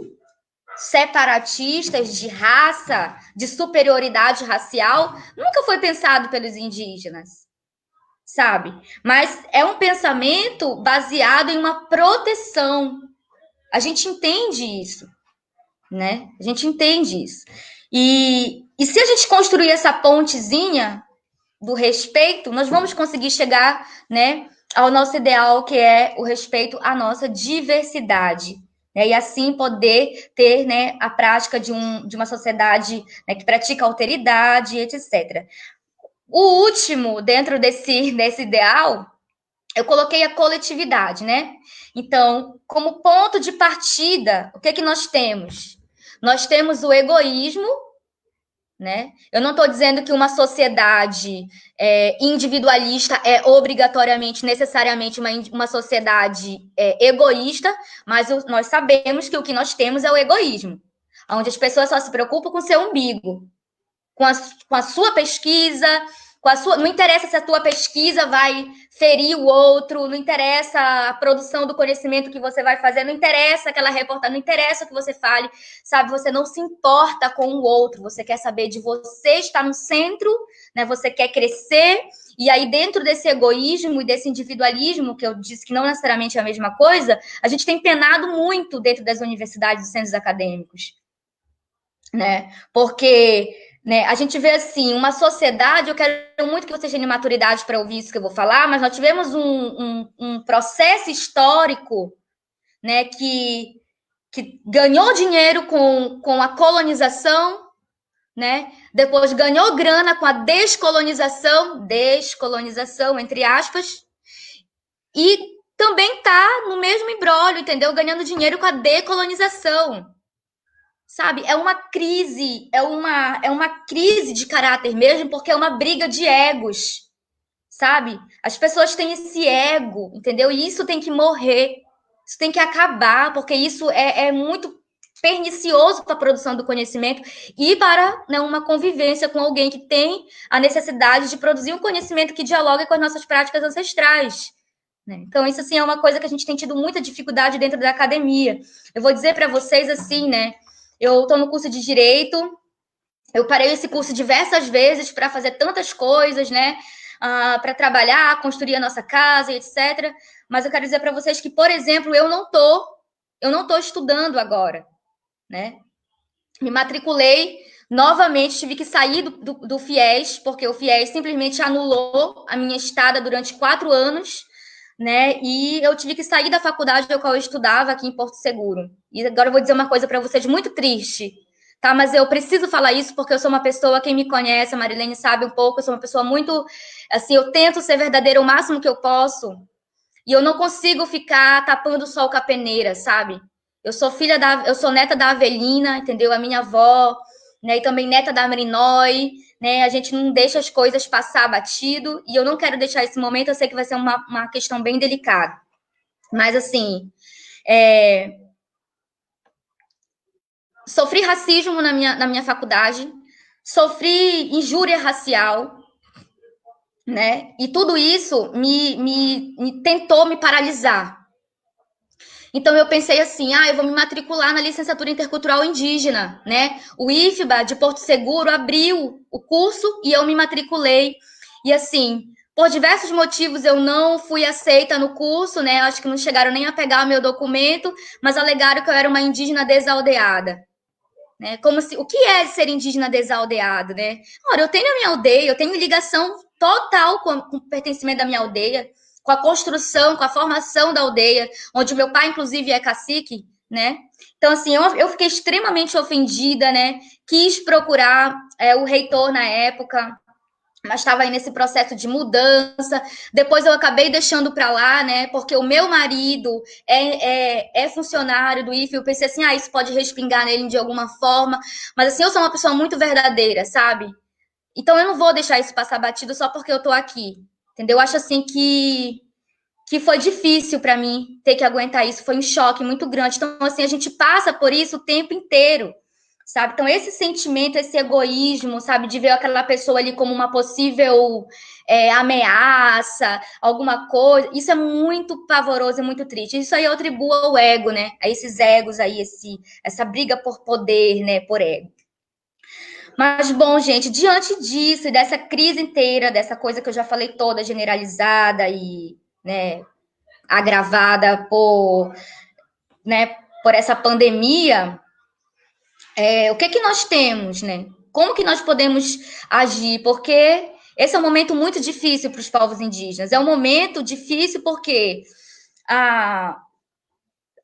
separatistas de raça, de superioridade racial, nunca foi pensado pelos indígenas, sabe? Mas é um pensamento baseado em uma proteção. A gente entende isso, né? A gente entende isso. E E se a gente construir essa pontezinha do respeito, nós vamos conseguir chegar, né, ao nosso ideal, que é o respeito à nossa diversidade. Né, e assim poder ter, né, a prática de uma sociedade, né, que pratica alteridade, etc. O último, dentro desse ideal, eu coloquei a coletividade, né? Então, como ponto de partida, o que é que nós temos? Nós temos o egoísmo, né? Eu não estou dizendo que uma sociedade individualista é obrigatoriamente, necessariamente uma sociedade egoísta, mas nós sabemos que o que nós temos é o egoísmo, onde as pessoas só se preocupam com o seu umbigo, com a sua pesquisa, não interessa se a tua pesquisa vai ferir o outro, não interessa a produção do conhecimento que você vai fazer, não interessa aquela reportagem, não interessa o que você fale, sabe? Você não se importa com o outro, você quer saber de você estar no centro, né? Você quer crescer, e aí dentro desse egoísmo e desse individualismo, que eu disse que não necessariamente é a mesma coisa, a gente tem penado muito dentro das universidades e centros acadêmicos, né? Porque... né? A gente vê assim, uma sociedade, eu quero muito que vocês tenham maturidade para ouvir isso que eu vou falar, mas nós tivemos um processo histórico, né, que ganhou dinheiro com a colonização, né? Depois ganhou grana com a descolonização entre aspas, e também está no mesmo imbróglio, entendeu? Ganhando dinheiro com a decolonização. Sabe, é uma crise de caráter mesmo, porque é uma briga de egos, sabe? As pessoas têm esse ego, entendeu? E isso tem que morrer, isso tem que acabar, porque isso é muito pernicioso para a produção do conhecimento e para, né, uma convivência com alguém que tem a necessidade de produzir um conhecimento que dialogue com as nossas práticas ancestrais. Né? Então, isso, assim, é uma coisa que a gente tem tido muita dificuldade dentro da academia. Eu vou dizer para vocês, assim, né? Eu estou no curso de Direito, eu parei esse curso diversas vezes para fazer tantas coisas, né? Para trabalhar, construir a nossa casa, etc. Mas eu quero dizer para vocês que, por exemplo, eu não tô estudando agora, né? Me matriculei novamente, tive que sair do FIES, porque o FIES simplesmente anulou a minha estada durante 4 anos, né? E eu tive que sair da faculdade da qual eu estudava aqui em Porto Seguro. E agora eu vou dizer uma coisa para vocês muito triste, tá? Mas eu preciso falar isso porque eu sou uma pessoa, quem me conhece, a Marilene sabe um pouco, eu sou uma pessoa muito, assim, eu tento ser verdadeira o máximo que eu posso, e eu não consigo ficar tapando o sol com a peneira, sabe? Eu sou neta da Avelina, entendeu? A minha avó, né? E também neta da Marinói, né? A gente não deixa as coisas passar batido, e eu não quero deixar esse momento, eu sei que vai ser uma questão bem delicada. Mas, assim, sofri racismo na minha faculdade, sofri injúria racial, né? E tudo isso tentou me paralisar. Então, eu pensei assim, eu vou me matricular na licenciatura intercultural indígena, né? O IFBA de Porto Seguro abriu o curso e eu me matriculei. E assim, por diversos motivos, eu não fui aceita no curso, né? Acho que não chegaram nem a pegar o meu documento, mas alegaram que eu era uma indígena desaldeada. Né? O que é ser indígena desaldeado, né? Ora, eu tenho a minha aldeia, eu tenho ligação total com o pertencimento da minha aldeia, com a construção, com a formação da aldeia, onde o meu pai, inclusive, é cacique, né? Então, assim, eu fiquei extremamente ofendida, né? Quis procurar o reitor na época, mas estava aí nesse processo de mudança. Depois eu acabei deixando para lá, né? Porque o meu marido é funcionário do IFE. Eu pensei assim, isso pode respingar nele de alguma forma. Mas assim, eu sou uma pessoa muito verdadeira, sabe? Então eu não vou deixar isso passar batido só porque eu tô aqui, entendeu? Eu acho assim que foi difícil para mim ter que aguentar isso. Foi um choque muito grande. Então assim, a gente passa por isso o tempo inteiro. Sabe? Então, esse sentimento, esse egoísmo, sabe? De ver aquela pessoa ali como uma possível ameaça, alguma coisa, isso é muito pavoroso e muito triste. Isso aí eu atribuo ao ego, né? A esses egos aí, essa briga por poder, né? Por ego. Mas, bom, gente, diante disso e dessa crise inteira, dessa coisa que eu já falei toda, generalizada e, né, agravada por essa pandemia, o que nós temos, né? como que nós podemos agir? Porque esse é um momento muito difícil para os povos indígenas. É um momento difícil porque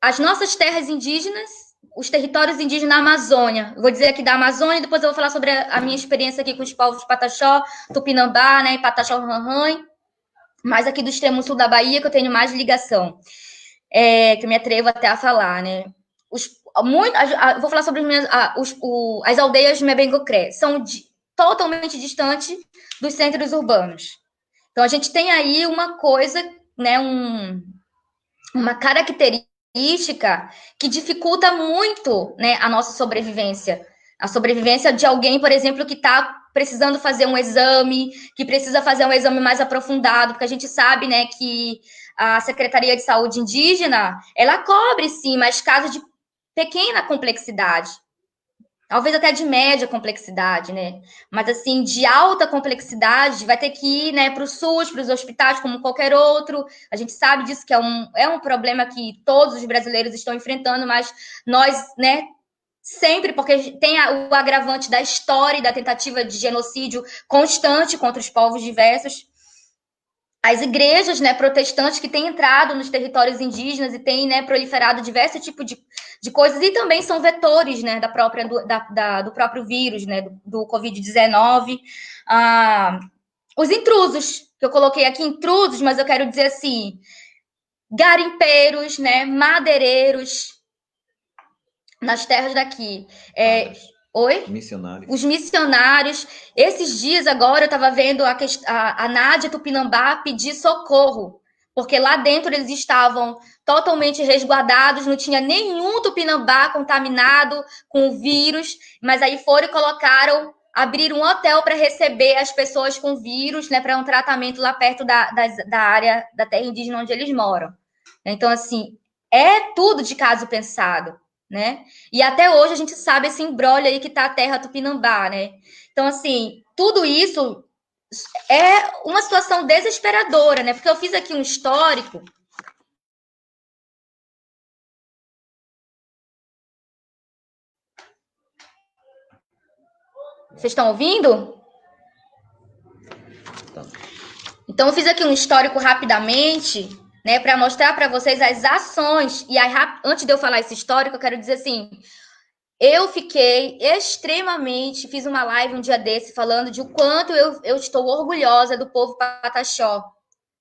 as nossas terras indígenas, os territórios indígenas na Amazônia, eu vou dizer aqui da Amazônia, depois eu vou falar sobre a minha experiência aqui com os povos Pataxó, Tupinambá, né, Pataxó Ranrã, mas aqui do extremo sul da Bahia, que eu tenho mais ligação, que eu me atrevo até a falar, né. Vou falar sobre as aldeias de Mebengocré, são totalmente distantes dos centros urbanos. Então, a gente tem aí uma coisa, né, uma característica que dificulta muito, né, a nossa sobrevivência. A sobrevivência de alguém, por exemplo, que está precisando fazer um exame, que precisa fazer um exame mais aprofundado, porque a gente sabe, né, que a Secretaria de Saúde Indígena, ela cobre, sim, mas casos de pequena complexidade. Talvez até de média complexidade, né? Mas, assim, de alta complexidade, vai ter que ir, né, para o SUS, para os hospitais, como qualquer outro. A gente sabe disso, que é um problema que todos os brasileiros estão enfrentando, mas nós, né, sempre, porque tem o agravante da história e da tentativa de genocídio constante contra os povos diversos. As igrejas, né, protestantes que têm entrado nos territórios indígenas e têm, né, proliferado diversos tipos de coisas, e também são vetores, né, do próprio vírus, né, do Covid-19. Os intrusos, que eu coloquei aqui intrusos, mas eu quero dizer assim, garimpeiros, né, madeireiros nas terras daqui. Oi? Missionários. Os missionários. Esses dias agora eu estava vendo a Nádia Tupinambá pedir socorro, porque lá dentro eles estavam totalmente resguardados, não tinha nenhum Tupinambá contaminado com o vírus, mas aí foram e abriram um hotel para receber as pessoas com vírus, né, para um tratamento lá perto da área da terra indígena onde eles moram. Então, assim, é tudo de caso pensado, né? E até hoje a gente sabe esse imbróglio aí que tá a terra Tupinambá, né? Então, assim, tudo isso é uma situação desesperadora, né? Porque eu fiz aqui um histórico. Vocês estão ouvindo? Então, eu fiz aqui um histórico rapidamente, né, para mostrar para vocês as ações. E aí, antes de eu falar esse histórico, eu quero dizer assim, eu fiquei extremamente, fiz uma live um dia desse falando de o quanto eu estou orgulhosa do povo Pataxó,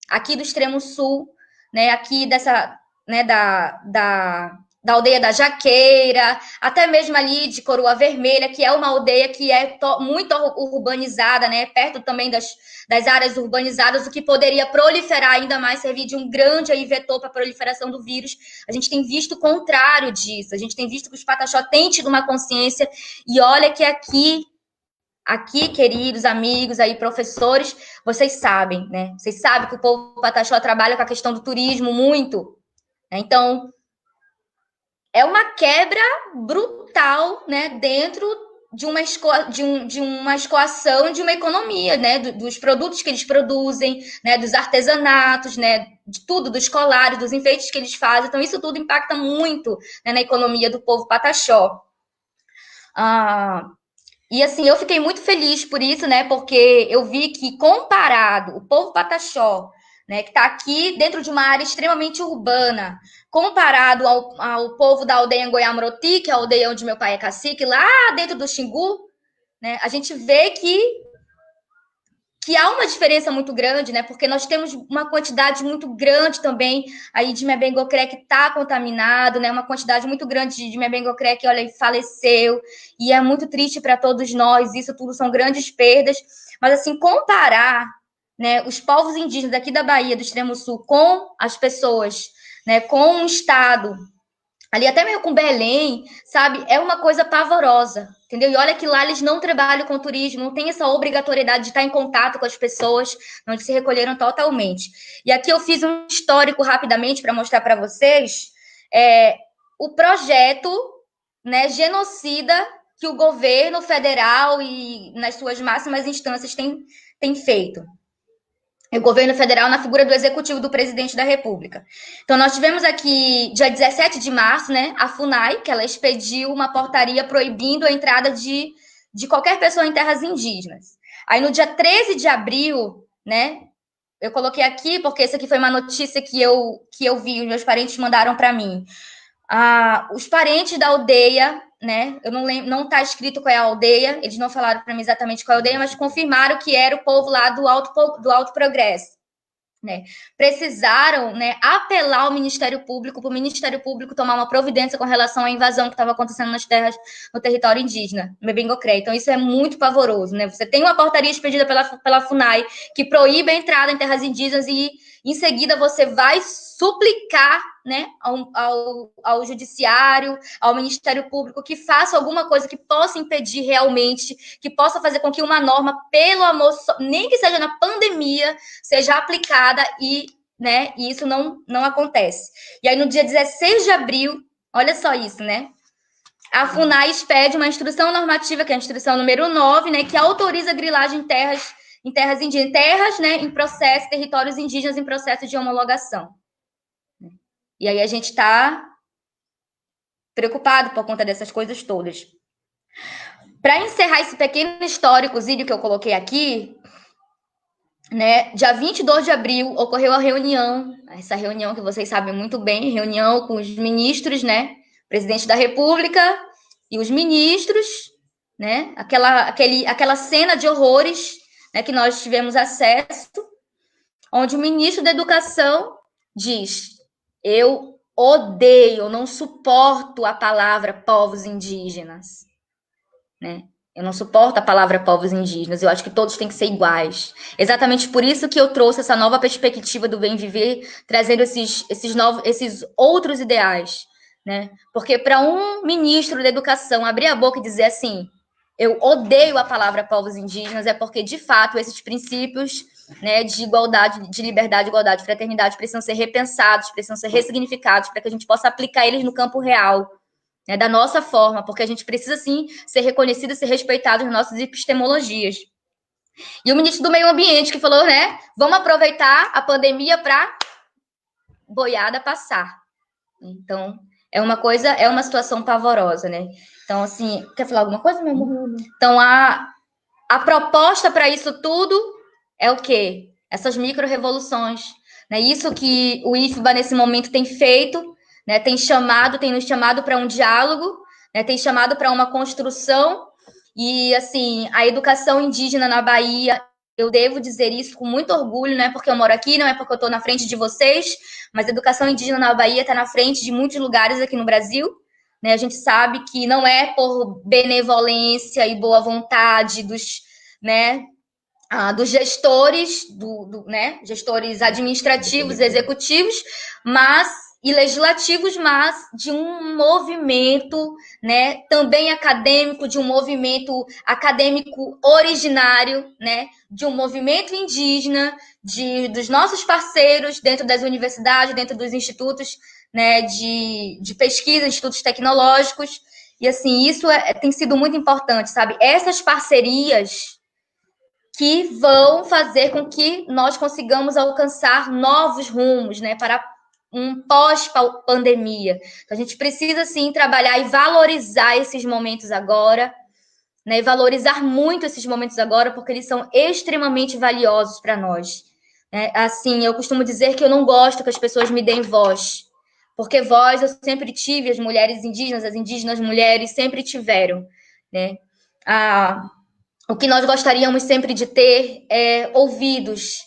aqui do extremo sul, né, aqui dessa, né, da aldeia da Jaqueira, até mesmo ali de Coroa Vermelha, que é uma aldeia que é muito urbanizada, né, perto também das áreas urbanizadas, o que poderia proliferar ainda mais, servir de um grande aí vetor para a proliferação do vírus. A gente tem visto o contrário disso, a gente tem visto que os Pataxó têm tido uma consciência, e olha que aqui, queridos amigos aí, professores, vocês sabem, né? Vocês sabem que o povo Pataxó trabalha com a questão do turismo muito, né? Então, é uma quebra brutal, né, dentro de uma escoação de uma economia, né, dos produtos que eles produzem, né, dos artesanatos, né, de tudo, dos colares, dos enfeites que eles fazem. Então, isso tudo impacta muito, né, na economia do povo Pataxó. E, assim, eu fiquei muito feliz por isso, né, porque eu vi que, comparado, o povo Pataxó, né, que está aqui dentro de uma área extremamente urbana, comparado ao povo da aldeia Ngoiamroti, que é a aldeia onde meu pai é cacique, lá dentro do Xingu, né, a gente vê que há uma diferença muito grande, né, porque nós temos uma quantidade muito grande também aí de Mebengocré que está contaminado, né, uma quantidade muito grande de Mebengocré que, olha, faleceu, e é muito triste para todos nós, isso tudo são grandes perdas, mas, assim, comparar, né, os povos indígenas daqui da Bahia, do extremo sul, com as pessoas, né, com o estado, ali até mesmo com Belém, sabe, é uma coisa pavorosa, entendeu? E olha que lá eles não trabalham com turismo, não tem essa obrigatoriedade de estar em contato com as pessoas, onde se recolheram totalmente. E aqui eu fiz um histórico rapidamente para mostrar para vocês o projeto, né, genocida que o governo federal e nas suas máximas instâncias tem feito. O governo federal na figura do executivo do presidente da República. Então, nós tivemos aqui, dia 17 de março, né, a FUNAI, que ela expediu uma portaria proibindo a entrada de de qualquer pessoa em terras indígenas. Aí, no dia 13 de abril, né, eu coloquei aqui, porque essa aqui foi uma notícia que eu vi, os meus parentes mandaram para mim. Os parentes da aldeia, né, eu não lembro, não está escrito qual é a aldeia, eles não falaram para mim exatamente qual é a aldeia, mas confirmaram que era o povo lá do Alto Progresso. Né, precisaram, né, apelar ao Ministério Público, para o Ministério Público tomar uma providência com relação à invasão que estava acontecendo nas terras, no território indígena, Mbengocré. Então, isso é muito pavoroso, né? Você tem uma portaria expedida pela FUNAI que proíbe a entrada em terras indígenas e, em seguida, você vai suplicar, né, ao Judiciário, ao Ministério Público, que faça alguma coisa que possa impedir realmente, que possa fazer com que uma norma, pelo amor, nem que seja na pandemia, seja aplicada e, né, e isso não acontece. E aí, no dia 16 de abril, olha só isso, né? A FUNAI expede uma instrução normativa, que é a instrução número 9, né, que autoriza a grilagem em terras indígenas, terras, né, em processo, territórios indígenas em processo de homologação. E aí a gente está preocupado por conta dessas coisas todas. Para encerrar esse pequeno histórico, Zílio, que eu coloquei aqui, né, dia 22 de abril ocorreu a reunião, essa reunião que vocês sabem muito bem, reunião com os ministros, né, presidente da República e os ministros, né, aquela cena de horrores, né, que nós tivemos acesso, onde o ministro da Educação diz: eu odeio, não suporto a palavra povos indígenas, né? Eu não suporto a palavra povos indígenas, eu acho que todos têm que ser iguais. Exatamente por isso que eu trouxe essa nova perspectiva do bem viver, trazendo esses outros ideais, né? Porque para um ministro da Educação abrir a boca e dizer assim, eu odeio a palavra povos indígenas, é porque, de fato, esses princípios, né, de igualdade, de liberdade, igualdade, fraternidade, precisam ser repensados, precisam ser ressignificados para que a gente possa aplicar eles no campo real, né, da nossa forma, porque a gente precisa, sim, ser reconhecido e ser respeitado nas nossas epistemologias. E o ministro do Meio Ambiente que falou, né, vamos aproveitar a pandemia para boiada passar. Então, é uma situação pavorosa, né? Então, assim, quer falar alguma coisa, meu amor? Então, a proposta para isso tudo é o quê? Essas micro-revoluções, né? Isso que o IFBA, nesse momento, tem feito, né? Tem nos chamado para um diálogo, né? Tem chamado para uma construção, e, assim, a educação indígena na Bahia, eu devo dizer isso com muito orgulho, não é porque eu moro aqui, não é porque eu estou na frente de vocês, mas a educação indígena na Bahia está na frente de muitos lugares aqui no Brasil, né? A gente sabe que não é por benevolência e boa vontade dos, né, dos gestores, né, gestores administrativos, executivos, e legislativos, mas de um movimento, né, também acadêmico, de um movimento acadêmico originário, né, de um movimento indígena, dos nossos parceiros dentro das universidades, dentro dos institutos, né, de pesquisa, institutos tecnológicos, e assim, isso tem sido muito importante, sabe? Essas parcerias que vão fazer com que nós consigamos alcançar novos rumos, né, para um pós-pandemia. Então, a gente precisa, sim, trabalhar e valorizar esses momentos agora, né, e valorizar muito esses momentos agora, porque eles são extremamente valiosos para nós. Né? Assim, eu costumo dizer que eu não gosto que as pessoas me deem voz, porque voz eu sempre tive, as mulheres indígenas, as indígenas mulheres sempre tiveram, né? O que nós gostaríamos sempre de ter é ouvidos.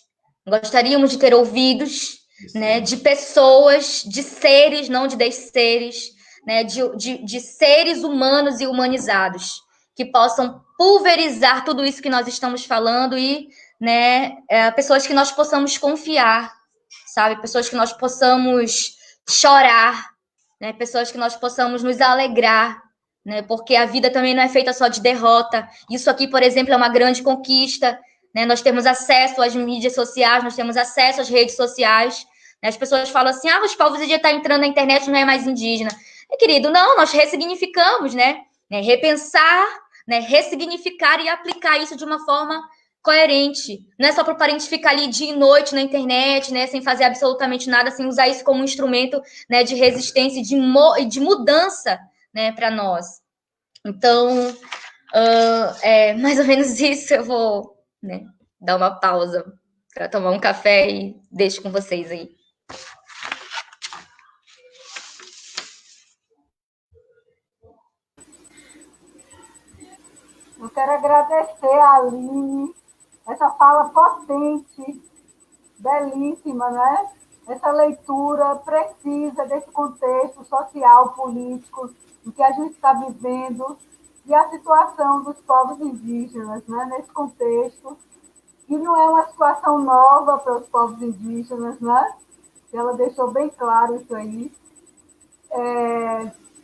Gostaríamos de ter ouvidos, né, de pessoas, de seres, não de desseres, né, de seres humanos e humanizados, que possam pulverizar tudo isso que nós estamos falando e, né, pessoas que nós possamos confiar, sabe? Pessoas que nós possamos chorar, né? Pessoas que nós possamos nos alegrar, né? Porque a vida também não é feita só de derrota. Isso aqui, por exemplo, é uma grande conquista, né? Nós temos acesso às mídias sociais, nós temos acesso às redes sociais, né? As pessoas falam assim, os povos indígenas estão entrando na internet, não é mais indígena. Querido, não, nós ressignificamos, né? Repensar, né? Ressignificar e aplicar isso de uma forma coerente. Não é só para o parente ficar ali dia e noite na internet, né? Sem fazer absolutamente nada, sem usar isso como um instrumento, né? De resistência e de mudança, né, para nós. Então, É mais ou menos isso. Eu vou, né, dar uma pausa para tomar um café e deixo com vocês aí. Eu quero agradecer a Aline, essa fala potente, belíssima, né? Essa leitura precisa desse contexto social, político, em que a gente está vivendo, e a situação dos povos indígenas, né? Nesse contexto. E não é uma situação nova para os povos indígenas, né? Ela deixou bem claro isso aí.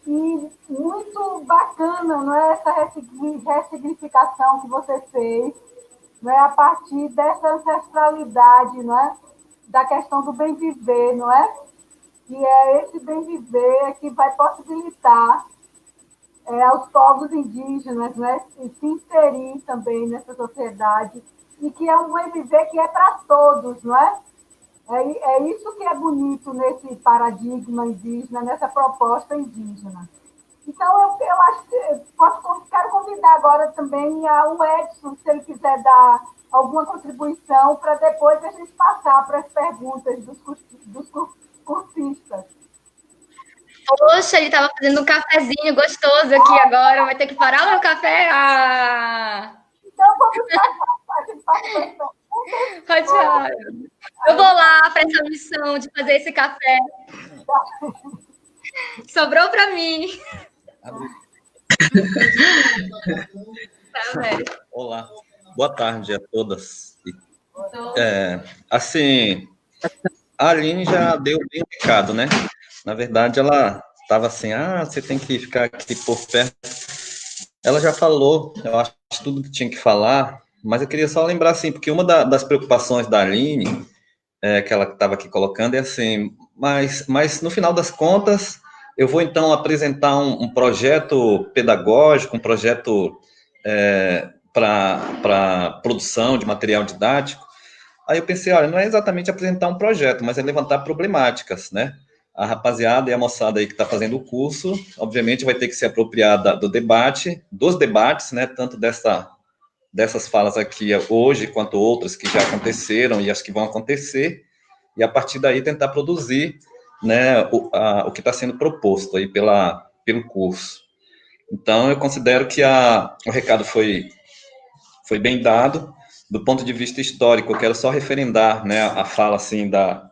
E muito bacana, não é, essa ressignificação que você fez, não é, a partir dessa ancestralidade, não é, da questão do bem viver, não é? E é esse bem viver que vai possibilitar aos povos indígenas, né, se inserir também nessa sociedade, e que é um bem viver que é para todos, não é? É isso que é bonito nesse paradigma indígena, nessa proposta indígena. Então, eu acho que quero convidar agora também o Edson, se ele quiser dar alguma contribuição, para depois a gente passar para as perguntas dos cursistas. Poxa, ele estava fazendo um cafezinho gostoso aqui agora, vai ter que parar o meu café? Ah! Então, vamos passar, a gente passa para as perguntas. Pode falar. Eu vou lá para essa missão de fazer esse café. Sobrou para mim. Olá, boa tarde a todas. Assim, a Aline já deu bem o recado, né? Na verdade, ela estava assim, você tem que ficar aqui por perto. Ela já falou, eu acho, tudo que tinha que falar, mas eu queria só lembrar, assim, porque uma das preocupações da Aline, que ela estava aqui colocando, é assim, mas no final das contas, eu vou então apresentar um projeto pedagógico, um projeto para produção de material didático. Aí eu pensei, olha, não é exatamente apresentar um projeto, mas é levantar problemáticas, né? A rapaziada e a moçada aí que está fazendo o curso, obviamente vai ter que se apropriar do debate, dos debates, né? Tanto dessas falas aqui hoje, quanto outras que já aconteceram e as que vão acontecer, e a partir daí tentar produzir, né, o que está sendo proposto aí pelo curso. Então, eu considero que o recado foi bem dado. Do ponto de vista histórico, eu quero só referendar, né, a fala assim, da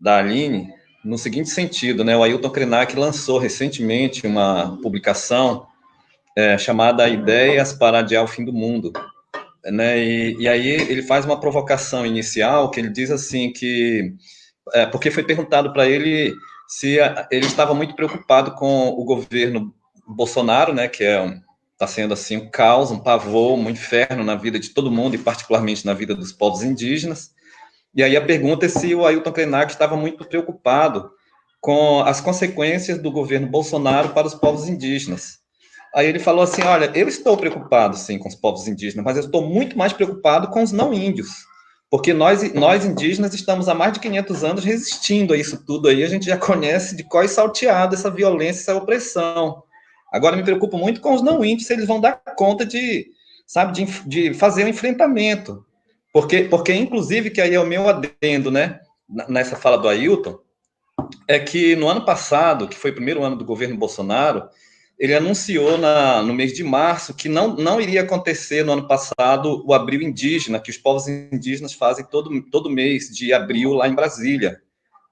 Aline, no seguinte sentido, né, o Ailton Krenak lançou recentemente uma publicação chamada Ideias para Adiar o Fim do Mundo, né, e aí ele faz uma provocação inicial, que ele diz assim que, porque foi perguntado para ele se ele estava muito preocupado com o governo Bolsonaro, né, que está sendo assim um caos, um pavor, um inferno na vida de todo mundo, e particularmente na vida dos povos indígenas. E aí a pergunta é se o Ailton Krenak estava muito preocupado com as consequências do governo Bolsonaro para os povos indígenas. Aí ele falou assim, olha, eu estou preocupado, sim, com os povos indígenas, mas eu estou muito mais preocupado com os não índios, porque nós indígenas estamos há mais de 500 anos resistindo a isso tudo aí, a gente já conhece de cós salteado essa violência, essa opressão. Agora, me preocupo muito com os não índios, se eles vão dar conta de fazer o enfrentamento. Porque, inclusive, que aí é o meu adendo, né, nessa fala do Ailton, é que no ano passado, que foi o primeiro ano do governo Bolsonaro, ele anunciou no mês de março que não iria acontecer no ano passado o Abril Indígena, que os povos indígenas fazem todo mês de abril lá em Brasília,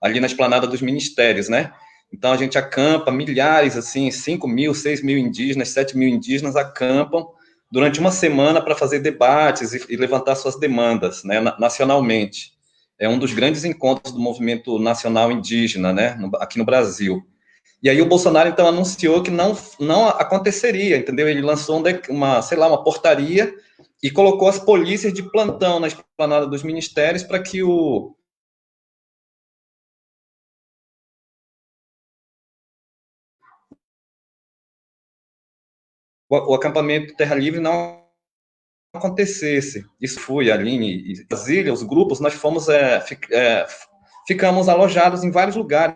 ali na Esplanada dos Ministérios, né? Então, a gente acampa milhares, assim, 5 mil, 6 mil indígenas, 7 mil indígenas acampam durante uma semana para fazer debates e levantar suas demandas, né, nacionalmente. É um dos grandes encontros do movimento nacional indígena, né, aqui no Brasil. E aí o Bolsonaro, então, anunciou que não aconteceria, entendeu? Ele lançou uma portaria e colocou as polícias de plantão na Esplanada dos Ministérios para que o acampamento Terra Livre não acontecesse. Isso foi, a Aline e Brasília, os grupos, nós ficamos alojados em vários lugares,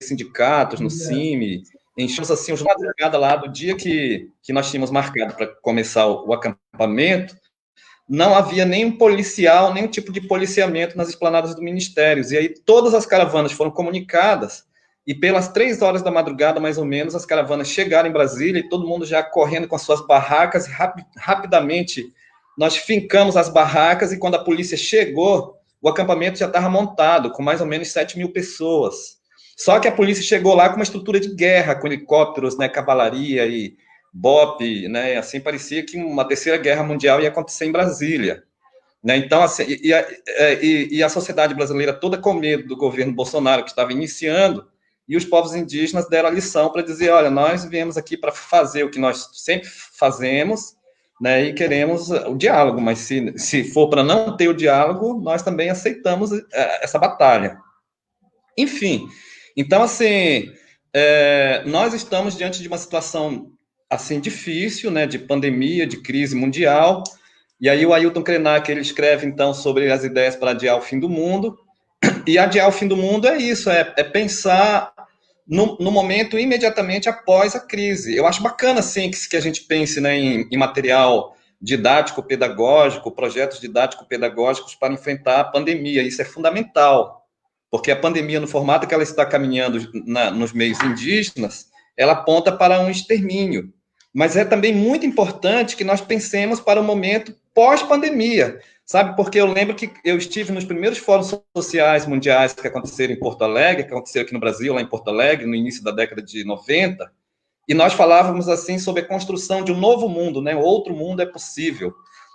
sindicatos, no CIMI, enchemos assim os madrugada lá do dia que nós tínhamos marcado para começar o acampamento, não havia nenhum policial, nenhum tipo de policiamento nas esplanadas do Ministério. E aí todas as caravanas foram comunicadas, e pelas 3 horas da madrugada, mais ou menos, as caravanas chegaram em Brasília, e todo mundo já correndo com as suas barracas, e rapidamente nós fincamos as barracas, e quando a polícia chegou, o acampamento já estava montado, com mais ou menos 7.000 pessoas. Só que a polícia chegou lá com uma estrutura de guerra, com helicópteros, né, cavalaria e BOP, né, assim, parecia que uma terceira guerra mundial ia acontecer em Brasília. Né? Então, assim, e a sociedade brasileira toda com medo do governo Bolsonaro, que estava iniciando, e os povos indígenas deram a lição para dizer, olha, nós viemos aqui para fazer o que nós sempre fazemos, né, e queremos o diálogo, mas se for para não ter o diálogo, nós também aceitamos essa batalha. Enfim, então, assim, nós estamos diante de uma situação, assim, difícil, né, de pandemia, de crise mundial, e aí o Ailton Krenak, ele escreve, então, sobre as ideias para adiar o fim do mundo, e adiar o fim do mundo é isso, é pensar no momento imediatamente após a crise. Eu acho bacana, assim, que a gente pense, né, em material didático-pedagógico, projetos didático-pedagógicos para enfrentar a pandemia. Isso é fundamental, porque a pandemia, no formato que ela está caminhando nos meios indígenas, ela aponta para um extermínio. Mas é também muito importante que nós pensemos para o momento pós-pandemia, sabe? Porque eu lembro que eu estive nos primeiros fóruns sociais mundiais que aconteceram em Porto Alegre, que aconteceram aqui no Brasil, lá em Porto Alegre, no início da década de 90, e nós falávamos, assim, sobre a construção de um novo mundo, né? Outro mundo é possível.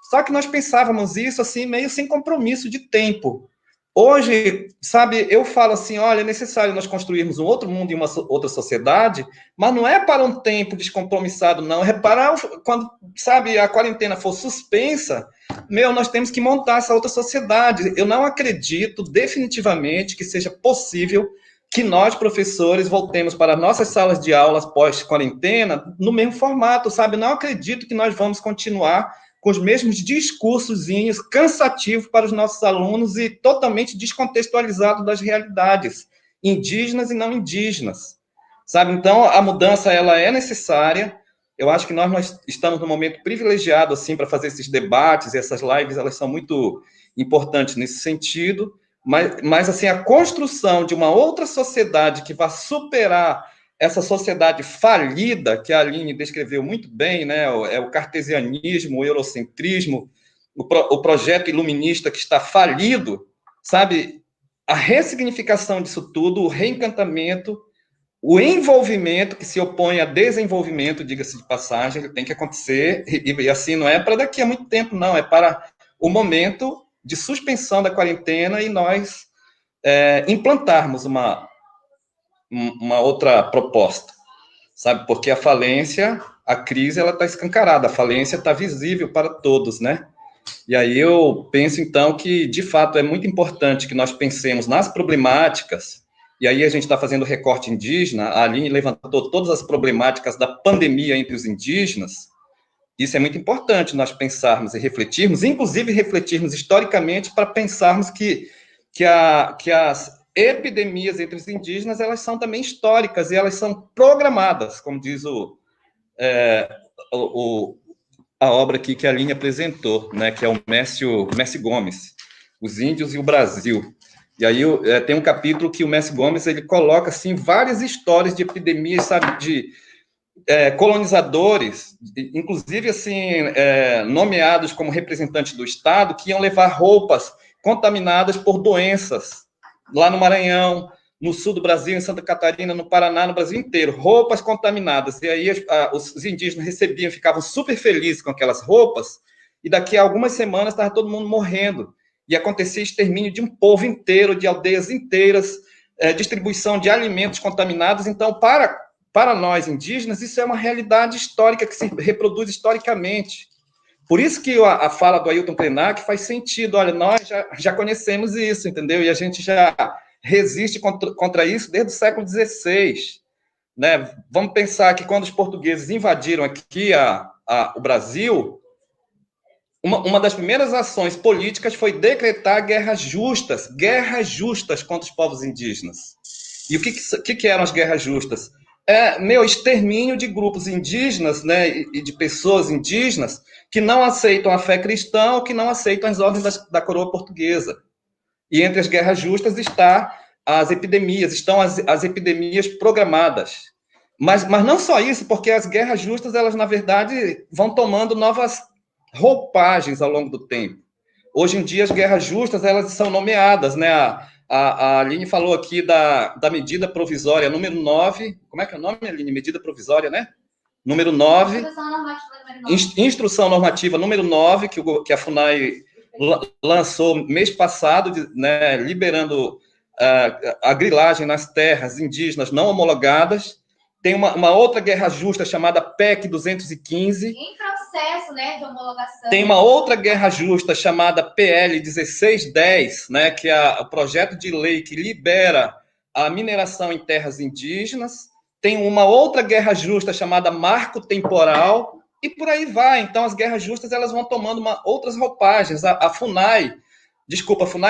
Só que nós pensávamos isso, assim, meio sem compromisso de tempo. Hoje, sabe, eu falo assim, olha, é necessário nós construirmos um outro mundo e uma outra sociedade, mas não é para um tempo descompromissado, não, é para quando, sabe, a quarentena for suspensa, nós temos que montar essa outra sociedade. Eu não acredito definitivamente que seja possível que nós, professores, voltemos para nossas salas de aulas pós-quarentena no mesmo formato, sabe? Não acredito que nós vamos continuar com os mesmos discursozinhos cansativos para os nossos alunos e totalmente descontextualizado das realidades indígenas e não indígenas, sabe? Então, a mudança, ela é necessária. Eu acho que nós estamos num momento privilegiado, assim, para fazer esses debates, e essas lives, elas são muito importantes nesse sentido, mas assim, a construção de uma outra sociedade que vá superar essa sociedade falida, que a Aline descreveu muito bem, né? É o cartesianismo, o eurocentrismo, o projeto iluminista que está falido, sabe? A ressignificação disso tudo, o reencantamento, o envolvimento que se opõe a desenvolvimento, diga-se de passagem, ele tem que acontecer, e assim, não é para daqui a muito tempo, não, é para o momento de suspensão da quarentena e nós implantarmos uma outra proposta, sabe? Porque a falência, a crise, ela está escancarada, a falência está visível para todos, né? E aí eu penso, então, que, de fato, é muito importante que nós pensemos nas problemáticas, e aí a gente está fazendo recorte indígena, a Aline levantou todas as problemáticas da pandemia entre os indígenas. Isso é muito importante, nós pensarmos e refletirmos, inclusive refletirmos historicamente para pensarmos que as epidemias entre os indígenas, elas são também históricas e elas são programadas, como diz a obra aqui que a Aline apresentou, né, que é o Messi Gomes, Os Índios e o Brasil. E aí tem um capítulo que o Messi Gomes, ele coloca, assim, várias histórias de epidemias, sabe, de colonizadores, inclusive, assim, nomeados como representantes do Estado, que iam levar roupas contaminadas por doenças, lá no Maranhão, no sul do Brasil, em Santa Catarina, no Paraná, no Brasil inteiro, roupas contaminadas. E aí os indígenas recebiam, ficavam super felizes com aquelas roupas, e daqui a algumas semanas estava todo mundo morrendo. E acontecia extermínio de um povo inteiro, de aldeias inteiras, distribuição de alimentos contaminados. Então, para nós indígenas, isso é uma realidade histórica que se reproduz historicamente. Por isso que a fala do Ailton Krenak faz sentido. Olha, nós já conhecemos isso, entendeu? E a gente já resiste contra isso desde o século XVI. Né? Vamos pensar que quando os portugueses invadiram aqui o Brasil, uma das primeiras ações políticas foi decretar guerras justas contra os povos indígenas. E o que eram as guerras justas? Extermínio de grupos indígenas, né, e de pessoas indígenas que não aceitam a fé cristã ou que não aceitam as ordens da coroa portuguesa. E entre as guerras justas estão as epidemias programadas. Mas não só isso, porque as guerras justas, elas, na verdade, vão tomando novas roupagens ao longo do tempo. Hoje em dia, as guerras justas, elas são nomeadas, né? A Aline falou aqui da medida provisória número 9. Como é que é o nome, Aline? Medida provisória, né? Número 9. Instrução normativa número 9, que a FUNAI lançou mês passado, né, liberando a grilagem nas terras indígenas não homologadas. Tem uma outra guerra justa chamada PEC 215. Em processo, né, de homologação. Tem uma outra guerra justa chamada PL 1610, né, que é o projeto de lei que libera a mineração em terras indígenas. Tem uma outra guerra justa chamada Marco Temporal, e por aí vai. Então, as guerras justas, elas vão tomando outras roupagens. A FUNAI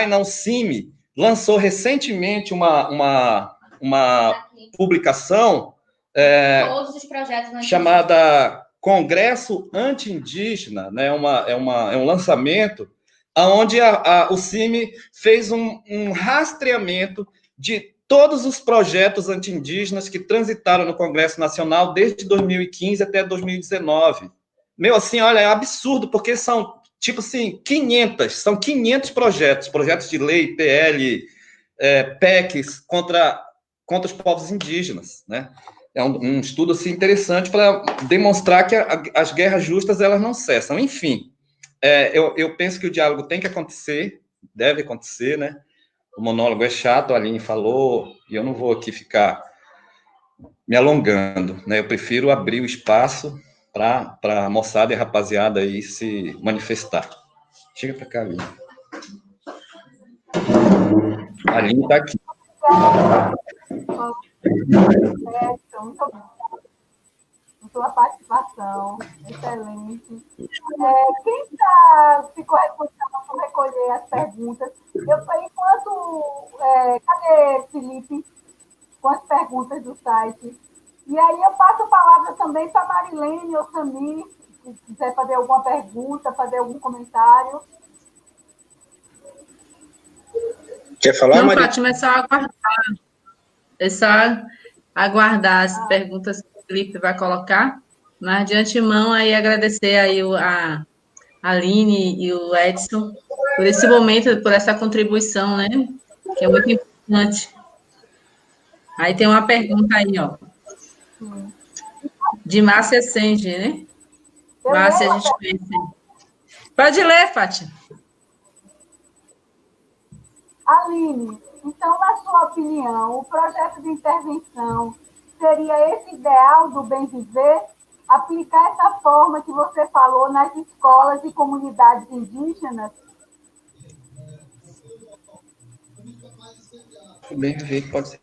não, o CIMI, lançou recentemente uma publicação todos os projetos chamada Congresso Anti-Indígena, né? É um lançamento onde o CIMI fez um rastreamento de todos os projetos anti-indígenas que transitaram no Congresso Nacional desde 2015 até 2019. Assim, olha, é absurdo, porque são, tipo assim, 500 projetos de lei, PL, PECs contra os povos indígenas, né? É um estudo assim, interessante para demonstrar que as guerras justas, elas não cessam. Enfim, eu penso que o diálogo tem que acontecer, deve acontecer, né? O monólogo é chato, a Aline falou, e eu não vou aqui ficar me alongando, né? Eu prefiro abrir o espaço para a moçada e a rapaziada aí se manifestar. Chega para cá, Aline. A Aline está aqui. Muito obrigada por sua participação, excelente. Quem ficou responsável por recolher as perguntas? Cadê Felipe com as perguntas do site? E aí eu passo a palavra também para Marilene ou Samir, se quiser fazer alguma pergunta, fazer algum comentário. Quer falar, Não, Maria? Fátima, é só aguardar as perguntas que o Felipe vai colocar. Mas, de antemão, aí agradecer aí a Aline e o Edson por esse momento, por essa contribuição, né? Que é muito importante. Aí tem uma pergunta aí, ó. De Márcia Senge, né? Márcia, a gente conhece. Pode ler, Fátima. Aline, então, na sua opinião, o projeto de intervenção seria esse ideal do bem viver? Aplicar essa forma que você falou nas escolas e comunidades indígenas? O bem viver pode ser.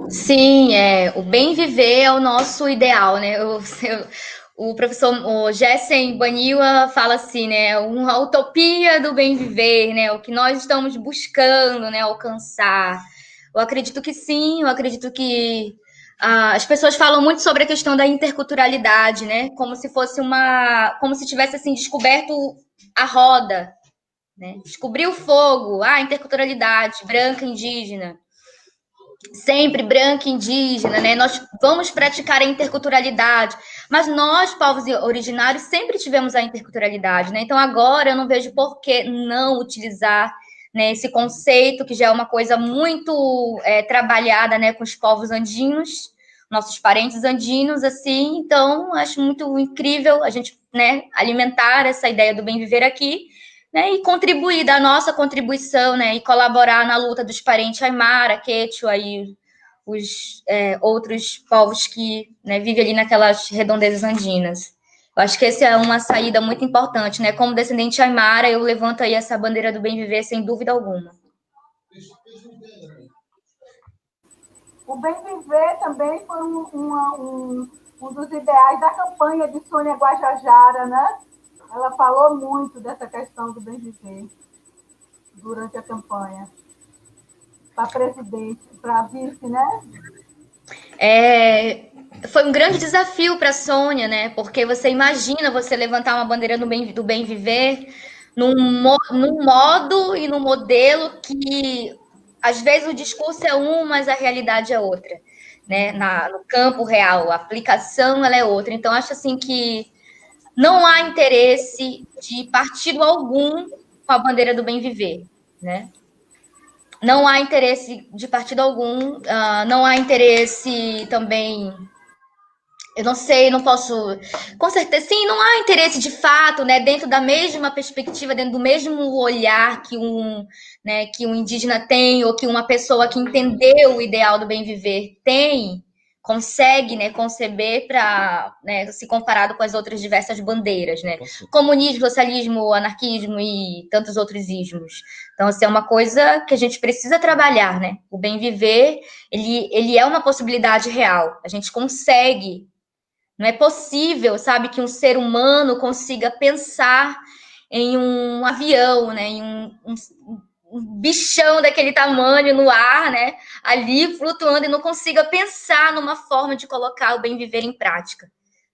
Sim, o bem viver é o nosso ideal, né? O professor Gessen Baniwa fala assim, né? Uma utopia do bem viver, né? O que nós estamos buscando, né? Alcançar. Eu acredito que sim, eu acredito que as pessoas falam muito sobre a questão da interculturalidade, né? Como se fosse como se tivesse assim descoberto a roda, né? Descobrir o fogo, interculturalidade, branca, indígena. Sempre branca e indígena, né? Nós vamos praticar a interculturalidade, mas nós, povos originários, sempre tivemos a interculturalidade, né? Então, agora eu não vejo por que não utilizar, né, esse conceito, que já é uma coisa muito trabalhada, né, com os povos andinos, nossos parentes andinos, assim. Então, acho muito incrível a gente, né, alimentar essa ideia do bem viver aqui, né, e contribuir, dar nossa contribuição, né, e colaborar na luta dos parentes Aymara, Quechua e os outros povos que, né, vivem ali naquelas redondezas andinas. Eu acho que essa é uma saída muito importante, né? Como descendente Aymara, eu levanto aí essa bandeira do bem viver sem dúvida alguma. O bem viver também foi um dos ideais da campanha de Sônia Guajajara, né? Ela falou muito dessa questão do bem viver durante a campanha. para presidente, para vice, né? Foi um grande desafio para a Sônia, né? Porque você imagina você levantar uma bandeira do bem viver num modo e num modelo que, às vezes, o discurso é um, mas a realidade é outra, né? No campo real, a aplicação ela é outra. Então, acho assim que não há interesse de partido algum com a bandeira do bem viver, né? Não há interesse de partido algum, não há interesse também. Eu não sei, não posso. Com certeza, sim, não há interesse de fato, né? Dentro da mesma perspectiva, dentro do mesmo olhar que que um indígena tem, ou que uma pessoa que entendeu o ideal do bem viver tem, consegue, né, conceber para, né, se comparado com as outras diversas bandeiras, né? Comunismo, socialismo, anarquismo e tantos outros ismos. Então, assim, é uma coisa que a gente precisa trabalhar, né? O bem viver, ele é uma possibilidade real. A gente consegue. Não é possível, sabe, que um ser humano consiga pensar em um avião, né, em um bichão daquele tamanho no ar, né, ali flutuando, e não consiga pensar numa forma de colocar o bem viver em prática,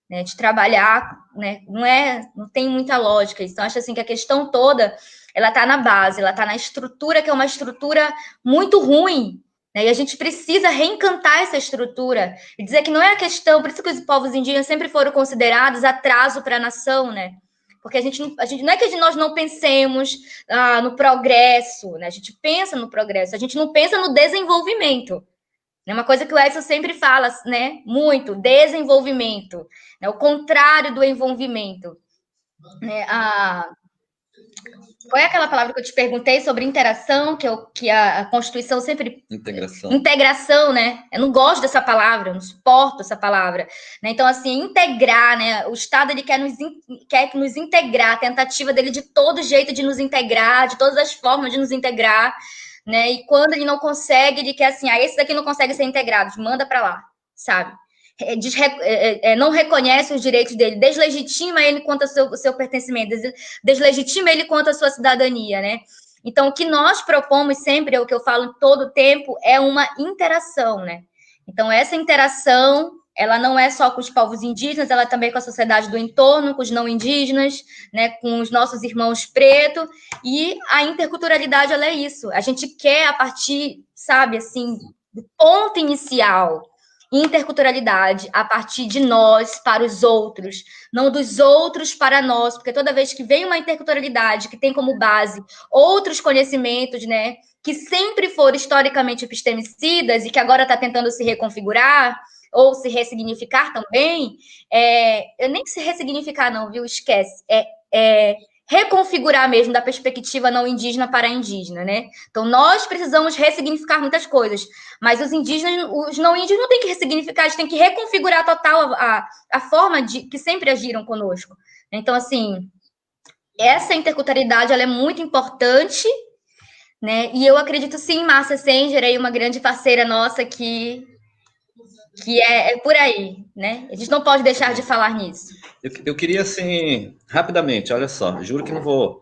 né, de trabalhar, né, não tem muita lógica. Então, acho assim que a questão toda, ela está na base, ela está na estrutura, que é uma estrutura muito ruim, né, e a gente precisa reencantar essa estrutura e dizer que não é a questão, por isso que os povos indígenas sempre foram considerados atraso para a nação, né? Porque a gente não é que nós não pensemos no progresso, né? A gente pensa no progresso, a gente não pensa no desenvolvimento. É uma coisa que o Edson sempre fala, né? Muito, desenvolvimento, né? O contrário do envolvimento, né? Qual é aquela palavra que eu te perguntei sobre interação, que a Constituição sempre... Integração. Integração, né? Eu não gosto dessa palavra, eu não suporto essa palavra, né? Então, assim, integrar, né? O Estado, ele quer nos integrar, a tentativa dele de todo jeito de nos integrar, de todas as formas de nos integrar, né? E quando ele não consegue, ele quer assim, esse daqui não consegue ser integrado, manda para lá, sabe? Não reconhece os direitos dele, deslegitima ele quanto ao seu pertencimento, deslegitima ele quanto à sua cidadania, né? Então, o que nós propomos sempre, é o que eu falo todo o tempo, é uma interação, né? Então, essa interação, ela não é só com os povos indígenas, ela é também com a sociedade do entorno, com os não indígenas, né, com os nossos irmãos pretos, e a interculturalidade, ela é isso. A gente quer, a partir, sabe, assim, do ponto inicial, interculturalidade a partir de nós para os outros, não dos outros para nós, porque toda vez que vem uma interculturalidade que tem como base outros conhecimentos, né, que sempre foram historicamente epistemicidas e que agora está tentando se reconfigurar ou se ressignificar também, nem se ressignificar não, viu? Esquece. Reconfigurar mesmo da perspectiva não indígena para indígena, né? Então, nós precisamos ressignificar muitas coisas, mas os indígenas, os não indígenas não têm que ressignificar, eles têm que reconfigurar total a forma que sempre agiram conosco. Então, assim, essa interculturalidade, ela é muito importante, né? E eu acredito, sim, Márcia Senger, aí uma grande parceira nossa que é por aí, né? A gente não pode deixar de falar nisso. Eu queria, assim, rapidamente, olha só, juro que não vou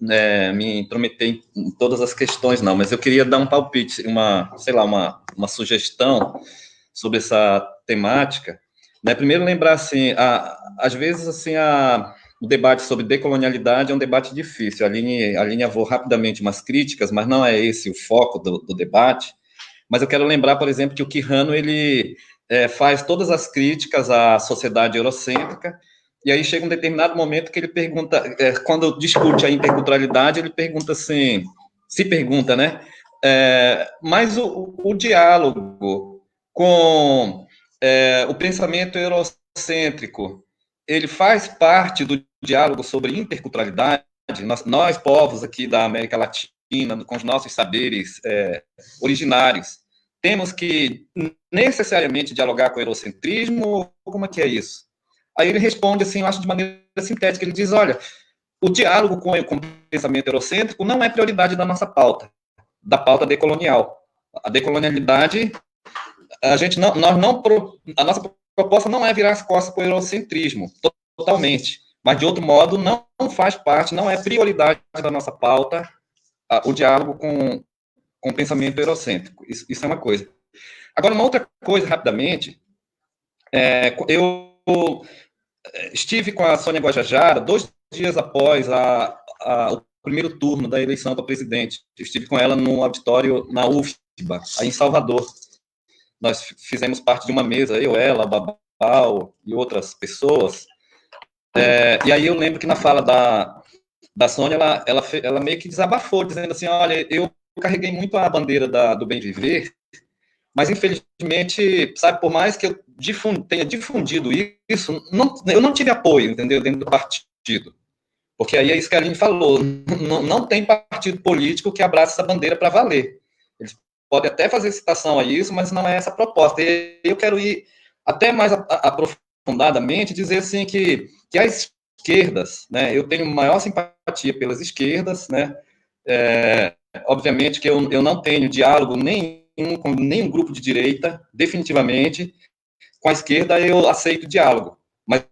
me intrometer em todas as questões, não, mas eu queria dar um palpite, uma sugestão sobre essa temática, né? Primeiro lembrar, assim, às vezes, assim, o debate sobre decolonialidade é um debate difícil, a Aline avô rapidamente umas críticas, mas não é esse o foco do debate, mas eu quero lembrar, por exemplo, que o Quijano, ele faz todas as críticas à sociedade eurocêntrica, e aí chega um determinado momento que ele pergunta, quando discute a interculturalidade, ele pergunta assim, né? Mas o diálogo com o pensamento eurocêntrico, ele faz parte do diálogo sobre interculturalidade? Nós povos aqui da América Latina, com os nossos saberes originários, temos que necessariamente dialogar com o eurocentrismo? Como é que é isso? Aí ele responde, assim, eu acho de maneira sintética, ele diz, olha, o diálogo com o pensamento eurocêntrico não é prioridade da nossa pauta, da pauta decolonial. A decolonialidade, a nossa proposta não é virar as costas para o eurocentrismo, totalmente, mas de outro modo não faz parte, não é prioridade da nossa pauta, o diálogo com com pensamento eurocêntrico. Isso é uma coisa. Agora, uma outra coisa, rapidamente, eu estive com a Sônia Guajajara 2 dias após o primeiro turno da eleição para presidente. Eu estive com ela no auditório na UFBA, aí em Salvador. Nós fizemos parte de uma mesa, eu, ela, a Babal e outras pessoas. E aí eu lembro que na fala da Sônia, ela meio que desabafou, dizendo assim, olha, eu carreguei muito a bandeira do bem viver, mas infelizmente, sabe, por mais que eu tenha difundido isso, eu não tive apoio, entendeu, dentro do partido. Porque aí é isso que a Aline falou, não tem partido político que abrace essa bandeira para valer. Eles podem até fazer citação a isso, mas não é essa a proposta. E eu quero ir até mais aprofundadamente, dizer assim que as esquerdas, né, eu tenho maior simpatia pelas esquerdas, né, obviamente que eu não tenho diálogo nenhum com nenhum grupo de direita, definitivamente. Com a esquerda eu aceito diálogo, mas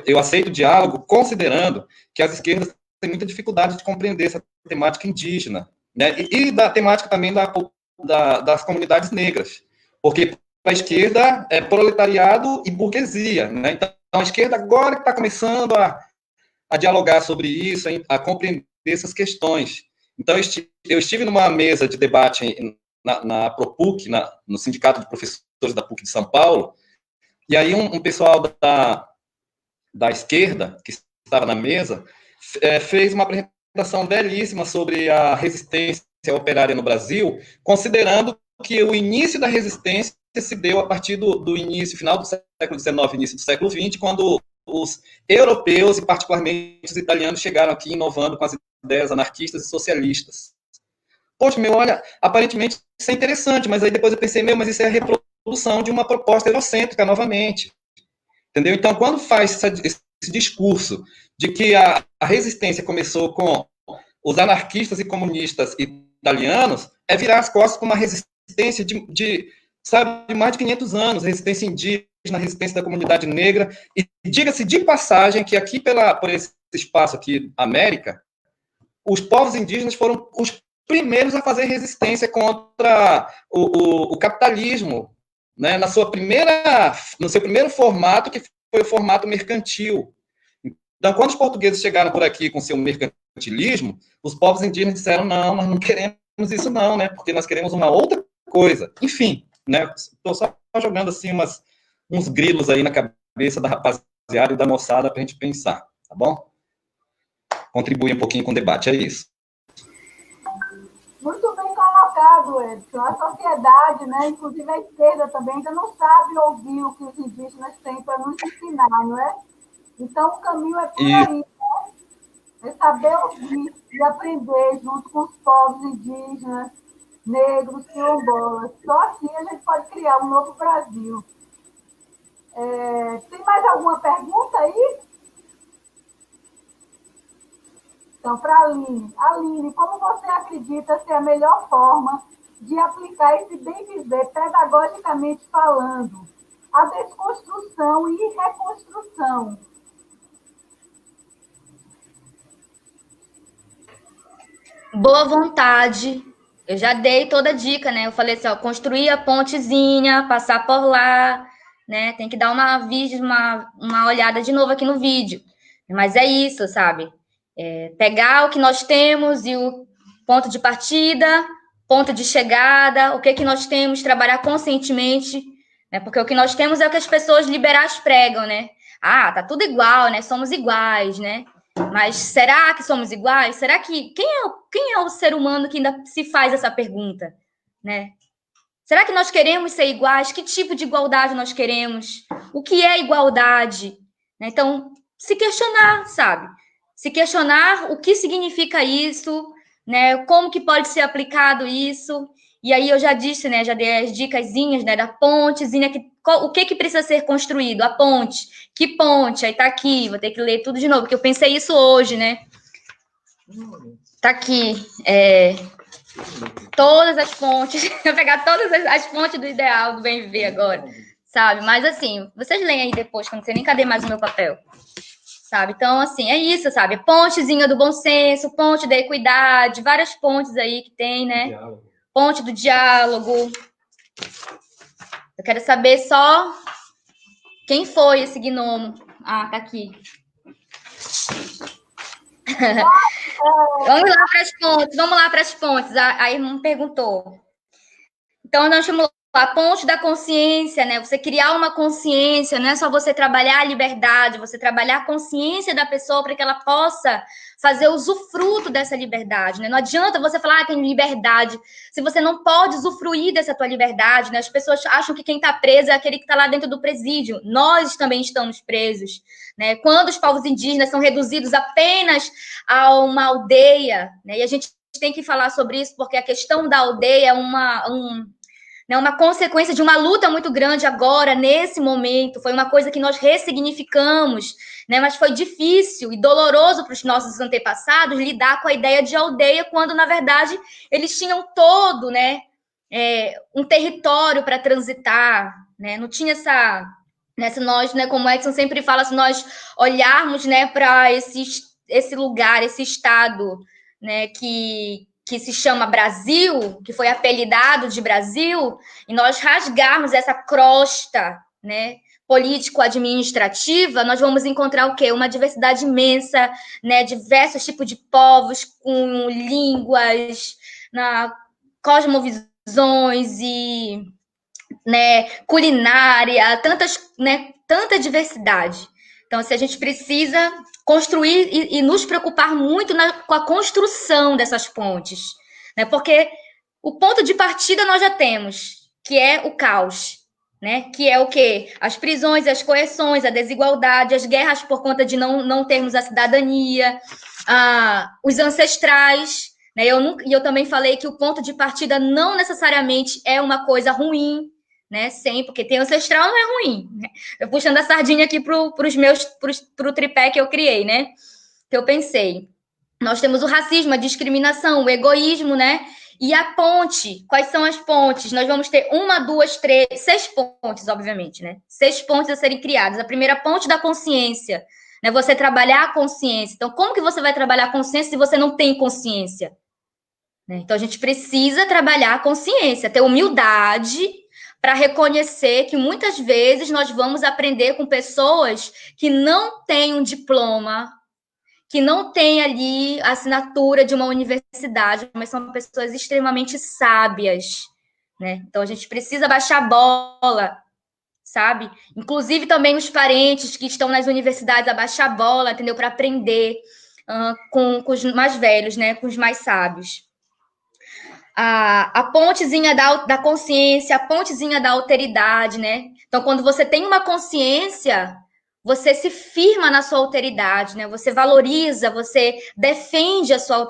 eu aceito diálogo considerando que as esquerdas têm muita dificuldade de compreender essa temática indígena, né, e da temática também das comunidades negras, porque a esquerda é proletariado e burguesia, né, então a esquerda agora que está começando a dialogar sobre isso, a compreender essas questões. Então, eu estive numa mesa de debate na ProPuc, no Sindicato de Professores da PUC de São Paulo, e aí um pessoal da esquerda, que estava na mesa, fez uma apresentação belíssima sobre a resistência operária no Brasil, considerando que o início da resistência se deu a partir do início, final do século XIX, início do século XX, quando os europeus, e particularmente os italianos, chegaram aqui inovando com as ideias anarquistas e socialistas. Poxa, olha, aparentemente isso é interessante, mas aí depois eu pensei, mas isso é a reprodução de uma proposta eurocêntrica novamente. Entendeu? Então, quando faz esse discurso de que a resistência começou com os anarquistas e comunistas italianos, é virar as costas para uma resistência de mais de 500 anos, resistência indígena, resistência da comunidade negra, e diga-se de passagem que aqui, por esse espaço aqui, América, os povos indígenas foram os primeiros a fazer resistência contra o capitalismo, né, no seu primeiro formato, que foi o formato mercantil. Então, quando os portugueses chegaram por aqui com seu mercantilismo, os povos indígenas disseram, não, nós não queremos isso não, né, porque nós queremos uma outra coisa. Enfim, né, estou só jogando assim uns grilos aí na cabeça da rapaziada e da moçada para a gente pensar, tá bom? Contribuir um pouquinho com o debate, é isso. Muito bem colocado, Edson. A sociedade, né, inclusive a esquerda também, ainda não sabe ouvir o que os indígenas têm para nos ensinar, não é? Então, o caminho é por aí, né? É saber ouvir e aprender junto com os povos indígenas, negros, quilombolas. Só assim a gente pode criar um novo Brasil. Tem mais alguma pergunta aí? Então, para a Aline. Aline, como você acredita ser a melhor forma de aplicar esse bem-viver pedagogicamente falando? A desconstrução e reconstrução. Boa vontade. Eu já dei toda a dica, né? Eu falei assim, ó, construir a pontezinha, passar por lá, né? Tem que dar uma olhada de novo aqui no vídeo. Mas é isso, sabe? Pegar o que nós temos e o ponto de partida, ponto de chegada, o que nós temos, trabalhar conscientemente, né? Porque o que nós temos é o que as pessoas liberais pregam, né? Ah, tá tudo igual, né? Somos iguais, né? Mas será que somos iguais? Será que quem é o ser humano que ainda se faz essa pergunta, né? Será que nós queremos ser iguais? Que tipo de igualdade nós queremos? O que é igualdade? Então, se questionar, sabe? Se questionar o que significa isso, né? Como que pode ser aplicado isso? E aí eu já disse, né? Já dei as dicasinhas, né? Da pontezinha, o que precisa ser construído? A ponte. Que ponte? Aí tá aqui, vou ter que ler tudo de novo, porque eu pensei isso hoje, né? Tá aqui. Todas as pontes. Vou pegar todas as pontes do ideal do bem viver agora, sabe? Mas assim, vocês leem aí depois, que eu não sei nem cadê mais o meu papel. Sabe? Então, assim, é isso, sabe? Pontezinha do bom senso, ponte da equidade, várias pontes aí que tem, né? ponte do diálogo. Eu quero saber só quem foi esse gnomo. Ah, tá aqui. Vamos lá para as pontes. A irmã perguntou. Então, nós chamamos a ponte da consciência, né? Você criar uma consciência, não é só você trabalhar a liberdade, você trabalhar a consciência da pessoa para que ela possa fazer usufruto dessa liberdade, né? Não adianta você falar, tem liberdade, se você não pode usufruir dessa tua liberdade, né? As pessoas acham que quem está preso é aquele que está lá dentro do presídio. Nós também estamos presos, né? Quando os povos indígenas são reduzidos apenas a uma aldeia, né? E a gente tem que falar sobre isso, porque a questão da aldeia é uma consequência de uma luta muito grande agora, nesse momento. Foi uma coisa que nós ressignificamos, né? Mas foi difícil e doloroso para os nossos antepassados lidar com a ideia de aldeia, quando, na verdade, eles tinham todo, né, um território para transitar, né? Não tinha essa... Se nós, né, como o Edson sempre fala, se nós olharmos, né, para esse lugar, esse estado, né, que se chama Brasil, que foi apelidado de Brasil, e nós rasgarmos essa crosta, né, político-administrativa, nós vamos encontrar o quê? Uma diversidade imensa, né, diversos tipos de povos, com línguas, cosmovisões e, né, culinária, tanta diversidade. Então, se a gente precisa construir e nos preocupar muito com a construção dessas pontes, né? Porque o ponto de partida nós já temos, que é o caos, né? Que é o quê? As prisões, as coerções, a desigualdade, as guerras por conta de não termos a cidadania, os ancestrais, né? Eu também falei que o ponto de partida não necessariamente é uma coisa ruim, né? Sempre, porque ter ancestral não é ruim, né? Eu puxando a sardinha aqui para o tripé que eu criei, né? Que eu pensei. Nós temos o racismo, a discriminação, o egoísmo, né? E a ponte. Quais são as pontes? Nós vamos ter 1, 2, 3, 6 pontes, obviamente, né? 6 pontes a serem criadas. A primeira ponte da consciência, né? Você trabalhar a consciência. Então, como que você vai trabalhar a consciência se você não tem consciência? Né? Então, a gente precisa trabalhar a consciência, ter humildade para reconhecer que muitas vezes nós vamos aprender com pessoas que não têm um diploma, que não têm ali a assinatura de uma universidade, mas são pessoas extremamente sábias, né? Então, a gente precisa baixar a bola, sabe? Inclusive, também os parentes que estão nas universidades, abaixar a bola, entendeu? Para aprender com os mais velhos, né? Com os mais sábios. A pontezinha da consciência, a pontezinha da alteridade, né? Então, quando você tem uma consciência, você se firma na sua alteridade, né? Você valoriza, você defende a sua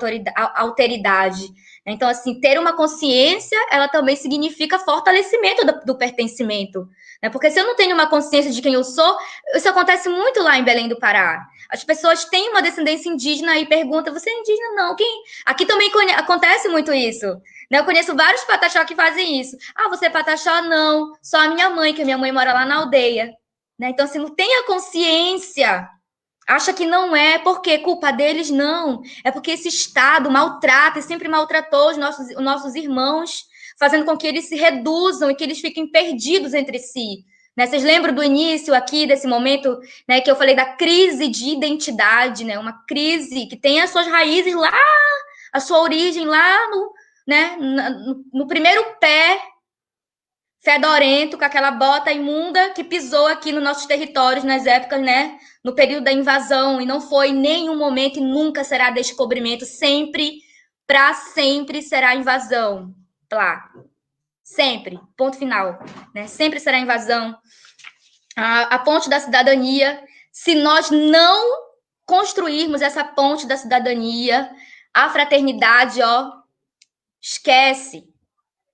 alteridade. Então, assim, ter uma consciência, ela também significa fortalecimento do pertencimento, né? Porque se eu não tenho uma consciência de quem eu sou, isso acontece muito lá em Belém do Pará. As pessoas têm uma descendência indígena e perguntam, você é indígena? Não. Quem? Aqui também acontece muito isso. Eu conheço vários pataxó que fazem isso. Você é pataxó? Não. Só a minha mãe, que a minha mãe mora lá na aldeia. Então, se não tem a consciência, acha que não é, porque culpa deles? Não. É porque esse Estado maltrata e sempre maltratou os nossos irmãos, fazendo com que eles se reduzam e que eles fiquem perdidos entre si. Vocês lembram do início aqui, desse momento, né, que eu falei da crise de identidade, né? Uma crise que tem as suas raízes lá, a sua origem lá no primeiro pé fedorento, com aquela bota imunda que pisou aqui nos nossos territórios nas épocas, né, no período da invasão, e não foi em nenhum momento e nunca será descobrimento, sempre, para sempre será invasão. Lá. Sempre, ponto final, né? Sempre será invasão. A ponte da cidadania, se nós não construirmos essa ponte da cidadania, a fraternidade, esquece,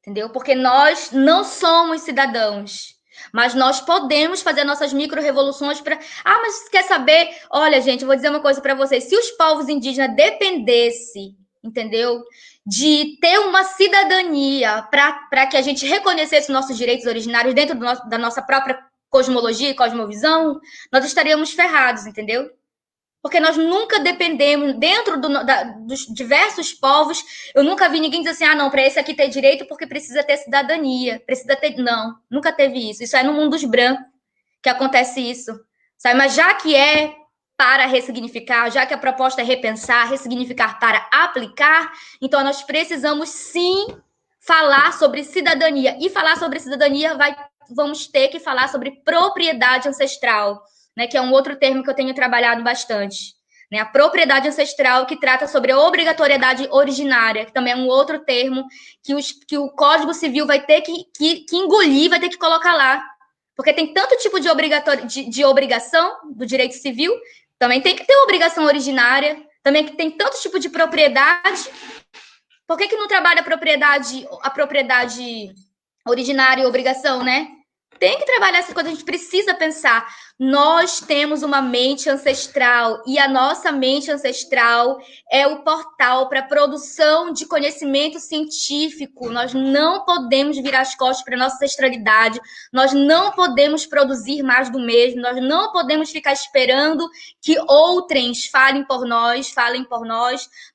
entendeu? Porque nós não somos cidadãos, mas nós podemos fazer nossas micro-revoluções para... mas quer saber? Olha, gente, eu vou dizer uma coisa para vocês. Se os povos indígenas dependessem, entendeu? De ter uma cidadania para que a gente reconhecesse nossos direitos originários dentro da nossa própria cosmologia e cosmovisão, nós estaríamos ferrados, entendeu? Porque nós nunca dependemos, dentro dos diversos povos, eu nunca vi ninguém dizer assim, ah, não, para esse aqui ter direito porque precisa ter cidadania, precisa ter... Não, nunca teve isso. Isso é no mundo dos brancos que acontece isso, sabe? Mas já que é para ressignificar, já que a proposta é repensar, ressignificar para aplicar, então nós precisamos sim falar sobre cidadania. E falar sobre cidadania vamos ter que falar sobre propriedade ancestral, né, que é um outro termo que eu tenho trabalhado bastante. Né, a propriedade ancestral, que trata sobre a obrigatoriedade originária, que também é um outro termo que o Código Civil vai ter que engolir, vai ter que colocar lá. Porque tem tanto tipo de obrigação do direito civil, também tem que ter obrigação originária, também que tem tanto tipo de propriedade. Por que não trabalha a propriedade originária e obrigação, né? Tem que trabalhar essas coisas, a gente precisa pensar. Nós temos uma mente ancestral e a nossa mente ancestral é o portal para a produção de conhecimento científico. Nós não podemos virar as costas para a nossa ancestralidade, nós não podemos produzir mais do mesmo, nós não podemos ficar esperando que outrens falem por nós,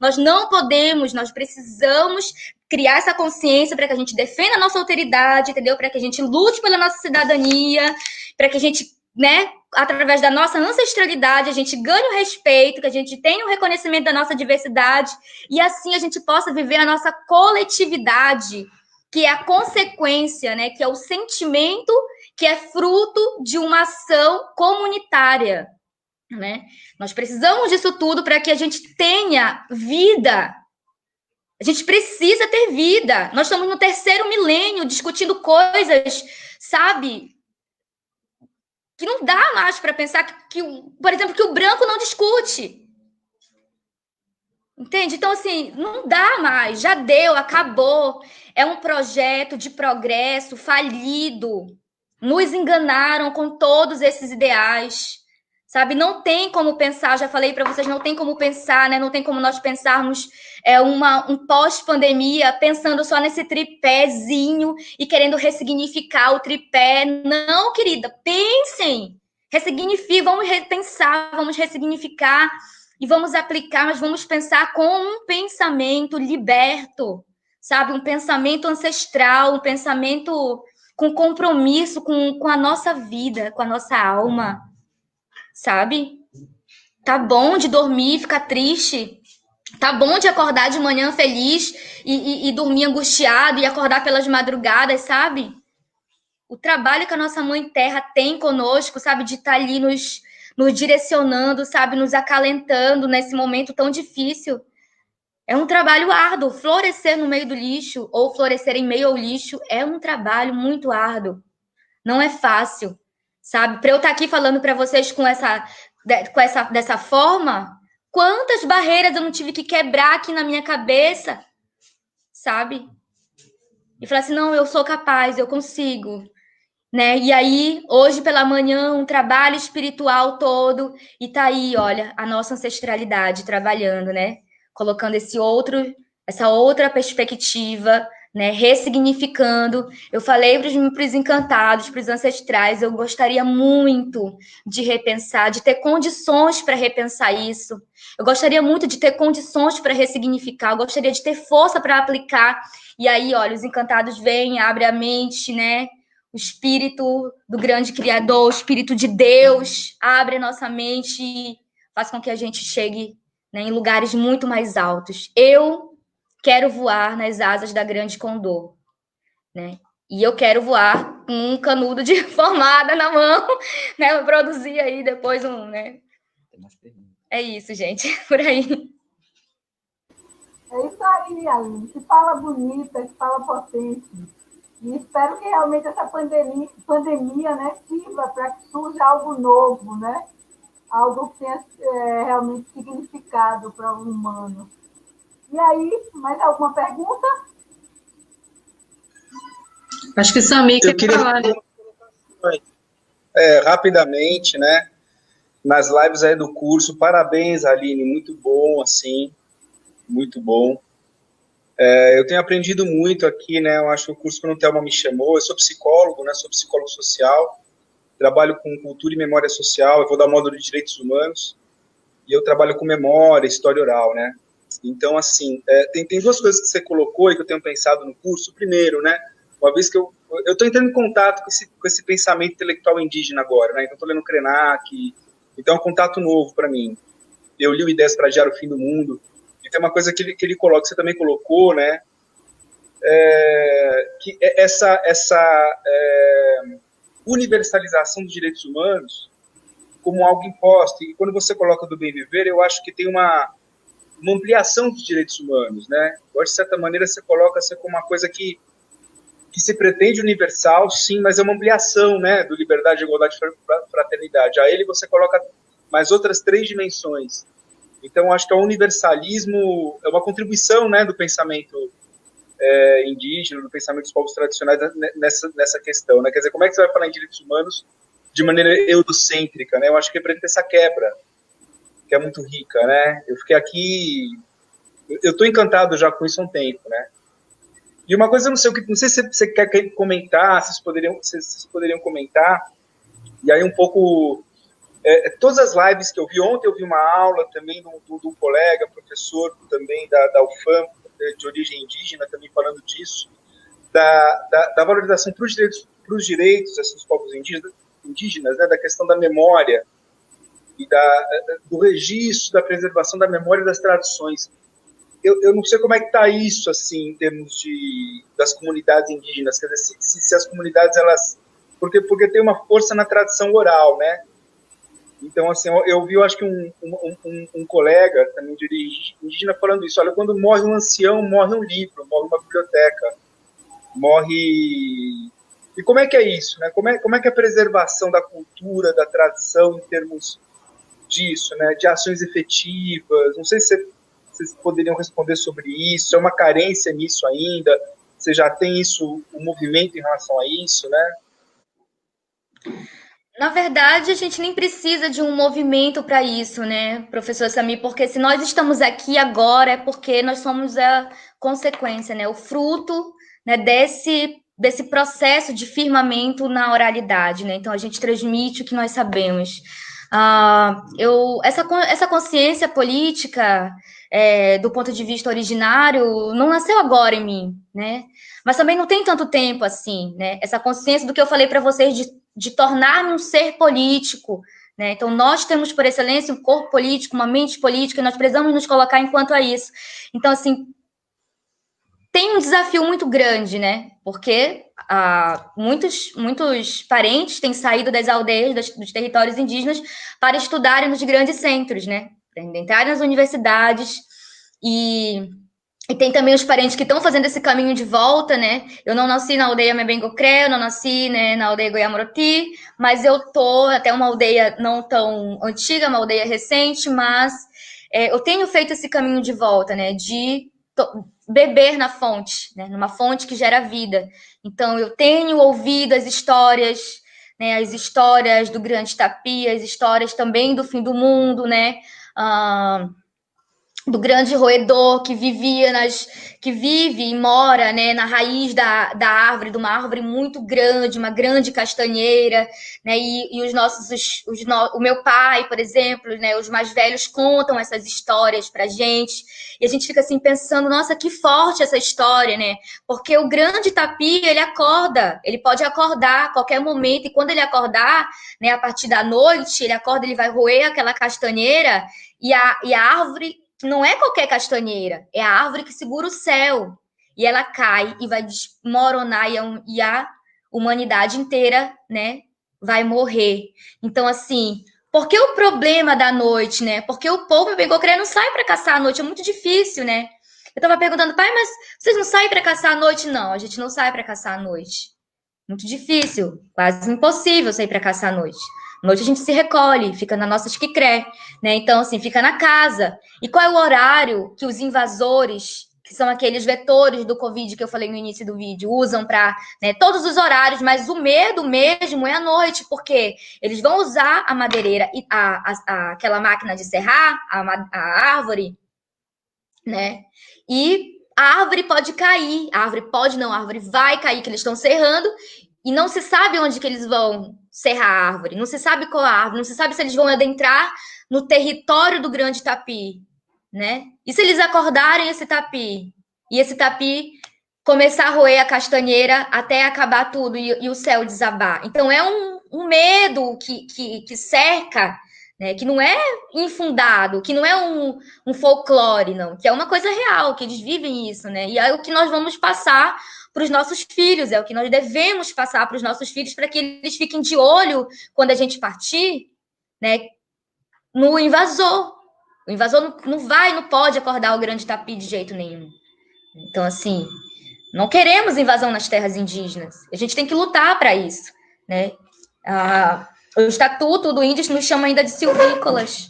nós não podemos, nós precisamos criar essa consciência para que a gente defenda a nossa alteridade, entendeu? Para que a gente lute pela nossa cidadania, para que a gente, né, através da nossa ancestralidade, a gente ganhe o respeito, que a gente tenha o reconhecimento da nossa diversidade e assim a gente possa viver a nossa coletividade, que é a consequência, né, que é o sentimento que é fruto de uma ação comunitária, né? Nós precisamos disso tudo para que a gente tenha vida. A gente precisa ter vida. Nós estamos no 3º milênio discutindo coisas, sabe, que não dá mais para pensar por exemplo, que o branco não discute. Entende? Então, assim, não dá mais. Já deu, acabou. É um projeto de progresso falido. Nos enganaram com todos esses ideais. Sabe, não tem como pensar, já falei para vocês, não tem como pensar, né? Não tem como nós pensarmos um pós-pandemia pensando só nesse tripézinho e querendo ressignificar o tripé. Não, querida, pensem, ressignifiquem, vamos repensar, vamos ressignificar e vamos aplicar, mas vamos pensar com um pensamento liberto, sabe? Um pensamento ancestral, um pensamento com compromisso com a nossa vida, com a nossa alma. Sabe? Tá bom de dormir e ficar triste. Tá bom de acordar de manhã feliz e dormir angustiado e acordar pelas madrugadas, sabe? O trabalho que a nossa Mãe Terra tem conosco, sabe? De estar ali nos direcionando, sabe? Nos acalentando nesse momento tão difícil. É um trabalho árduo. Florescer no meio do lixo ou florescer em meio ao lixo é um trabalho muito árduo. Não é fácil. Sabe, para eu estar aqui falando para vocês dessa forma, quantas barreiras eu não tive que quebrar aqui na minha cabeça, sabe? E falar assim, não, eu sou capaz, eu consigo, né? E aí, hoje pela manhã, um trabalho espiritual todo, e tá aí, olha, a nossa ancestralidade trabalhando, né? Colocando essa outra perspectiva, né, ressignificando. Eu falei para os encantados, para os ancestrais, eu gostaria muito de repensar, de ter condições para repensar isso. Eu gostaria muito de ter condições para ressignificar, eu gostaria de ter força para aplicar. E aí, olha, os encantados vêm, abrem a mente, né? O espírito do grande Criador, o espírito de Deus, abre a nossa mente e faz com que a gente chegue, né, em lugares muito mais altos. Eu quero voar nas asas da grande Condor, né? E eu quero voar com um canudo de formada na mão, né? Vou produzir aí depois né? É isso, gente, por aí. É isso aí, Aline. Se fala bonita, se fala potente. E espero que realmente essa pandemia, né, sirva para que surja algo novo, né? Algo que tenha realmente significado para o humano. E aí, mais alguma pergunta? Acho que o Samir quer falar. Rapidamente, né? Nas lives aí do curso, parabéns, Aline, muito bom, assim, muito bom. Eu tenho aprendido muito aqui, né? Eu acho que o curso que o Thelma me chamou, eu sou psicólogo, né? Sou psicólogo social, trabalho com cultura e memória social, eu vou dar módulo de direitos humanos. e eu trabalho com memória, história oral, né? Então, assim, tem duas coisas que você colocou e que eu tenho pensado no curso. Primeiro, né, uma vez que eu estou entrando em contato com esse pensamento intelectual indígena agora, né? Então, estou lendo Krenak, então é um contato novo para mim. Eu li o Ideias para Adiar o Fim do Mundo, e tem uma coisa que ele coloca, que você também colocou, né? Que essa universalização dos direitos humanos como algo imposto. E quando você coloca do bem viver, eu acho que tem uma ampliação dos direitos humanos, né? Eu acho que, de certa maneira, você coloca como uma coisa que se pretende universal, sim, mas é uma ampliação, né, do liberdade, igualdade e fraternidade. A ele você coloca mais outras 3 dimensões. Então, acho que o universalismo é uma contribuição, né, do pensamento indígena, do pensamento dos povos tradicionais nessa questão, né? Quer dizer, como é que você vai falar em direitos humanos de maneira eurocêntrica, né? Eu acho que representa essa quebra, que é muito rica, né? Eu fiquei aqui, eu estou encantado já com isso há um tempo, né? E uma coisa, não sei se você quer comentar, se vocês poderiam comentar, e aí um pouco, todas as lives que eu vi ontem, eu vi uma aula também de um colega, professor também da UFAM, de origem indígena, também falando disso, da valorização para os direitos assim, dos povos indígenas, né, da questão da memória e do registro, da preservação da memória e das tradições. Eu não sei como é que está isso, assim, em termos das comunidades indígenas, quer dizer, se as comunidades, elas... Porque tem uma força na tradição oral, né? Então, assim, eu vi, eu acho que um colega também de origem indígena falando isso. Olha, quando morre um ancião, morre um livro, morre uma biblioteca, morre... E como é que é isso, né? Como é que é a preservação da cultura, da tradição, em termos disso, né? De ações efetivas? Não sei se vocês poderiam responder sobre isso. É uma carência nisso ainda? Você já tem isso, um movimento em relação a isso, né? Na verdade, a gente nem precisa de um movimento para isso, né, professor Samir? Porque se nós estamos aqui agora é porque nós somos a consequência, né, o fruto, né, desse processo de firmamento na oralidade, né? Então a gente transmite o que nós sabemos. Essa consciência política, do ponto de vista originário, não nasceu agora em mim, né? Mas também não tem tanto tempo assim, né? Essa consciência do que eu falei para vocês de tornar-me um ser político, né? Então, nós temos, por excelência, um corpo político, uma mente política, e nós precisamos nos colocar enquanto a isso. Então, assim, tem um desafio muito grande, né? Porque muitos parentes têm saído das aldeias, dos territórios indígenas, para estudarem nos grandes centros, né? Para entrarem nas universidades e tem também os parentes que estão fazendo esse caminho de volta, né? Eu não nasci na aldeia Mebengocré, eu não nasci, né, na aldeia Goiamoroti, mas eu tô até uma aldeia não tão antiga, uma aldeia recente, mas eu tenho feito esse caminho de volta, né? De beber na fonte, né? Numa fonte que gera vida. Então, eu tenho ouvido as histórias, né? As histórias do Grande Tapi, as histórias também do fim do mundo, né? Do grande roedor que vive e mora, né, na raiz da árvore, de uma árvore muito grande, uma grande castanheira, né, e o meu pai, por exemplo, né, os mais velhos contam essas histórias pra gente, e a gente fica assim pensando, nossa, que forte essa história, né, porque o grande tapi, ele acorda, ele pode acordar a qualquer momento, e quando ele acordar, né, a partir da noite, ele acorda, ele vai roer aquela castanheira, e a árvore não é qualquer castanheira, é a árvore que segura o céu. E ela cai e vai desmoronar e a humanidade inteira, né, vai morrer. Então, assim, por que o problema da noite, né? Porque o povo Mebengocré não sai para caçar à noite, é muito difícil, né? Eu tava perguntando, pai, mas vocês não saem para caçar à noite? Não, a gente não sai para caçar à noite. Muito difícil, quase impossível sair para caçar à noite. À noite a gente se recolhe, fica na nossa esquicré, né? Então, assim, fica na casa. E qual é o horário que os invasores, que são aqueles vetores do Covid que eu falei no início do vídeo, usam para, né, todos os horários, mas o medo mesmo é à noite, porque eles vão usar a madeireira, aquela máquina de serrar, a árvore, né? E a árvore pode cair, a árvore vai cair, que eles estão serrando, e não se sabe onde que eles vão serrar a árvore, não se sabe qual a árvore, não se sabe se eles vão adentrar no território do grande tapi, né? E se eles acordarem esse tapi, e esse tapi começar a roer a castanheira até acabar tudo e o céu desabar? Então é um medo que cerca, né? Que não é infundado, que não é um folclore, não, que é uma coisa real, que eles vivem isso, né? E é o que nós vamos passar para os nossos filhos, é o que nós devemos passar para os nossos filhos, para que eles fiquem de olho quando a gente partir, né, no invasor. O invasor não pode acordar o grande tapi de jeito nenhum. Então, assim, não queremos invasão nas terras indígenas. A gente tem que lutar para isso, né? O Estatuto do Índio nos chama ainda de silvícolas,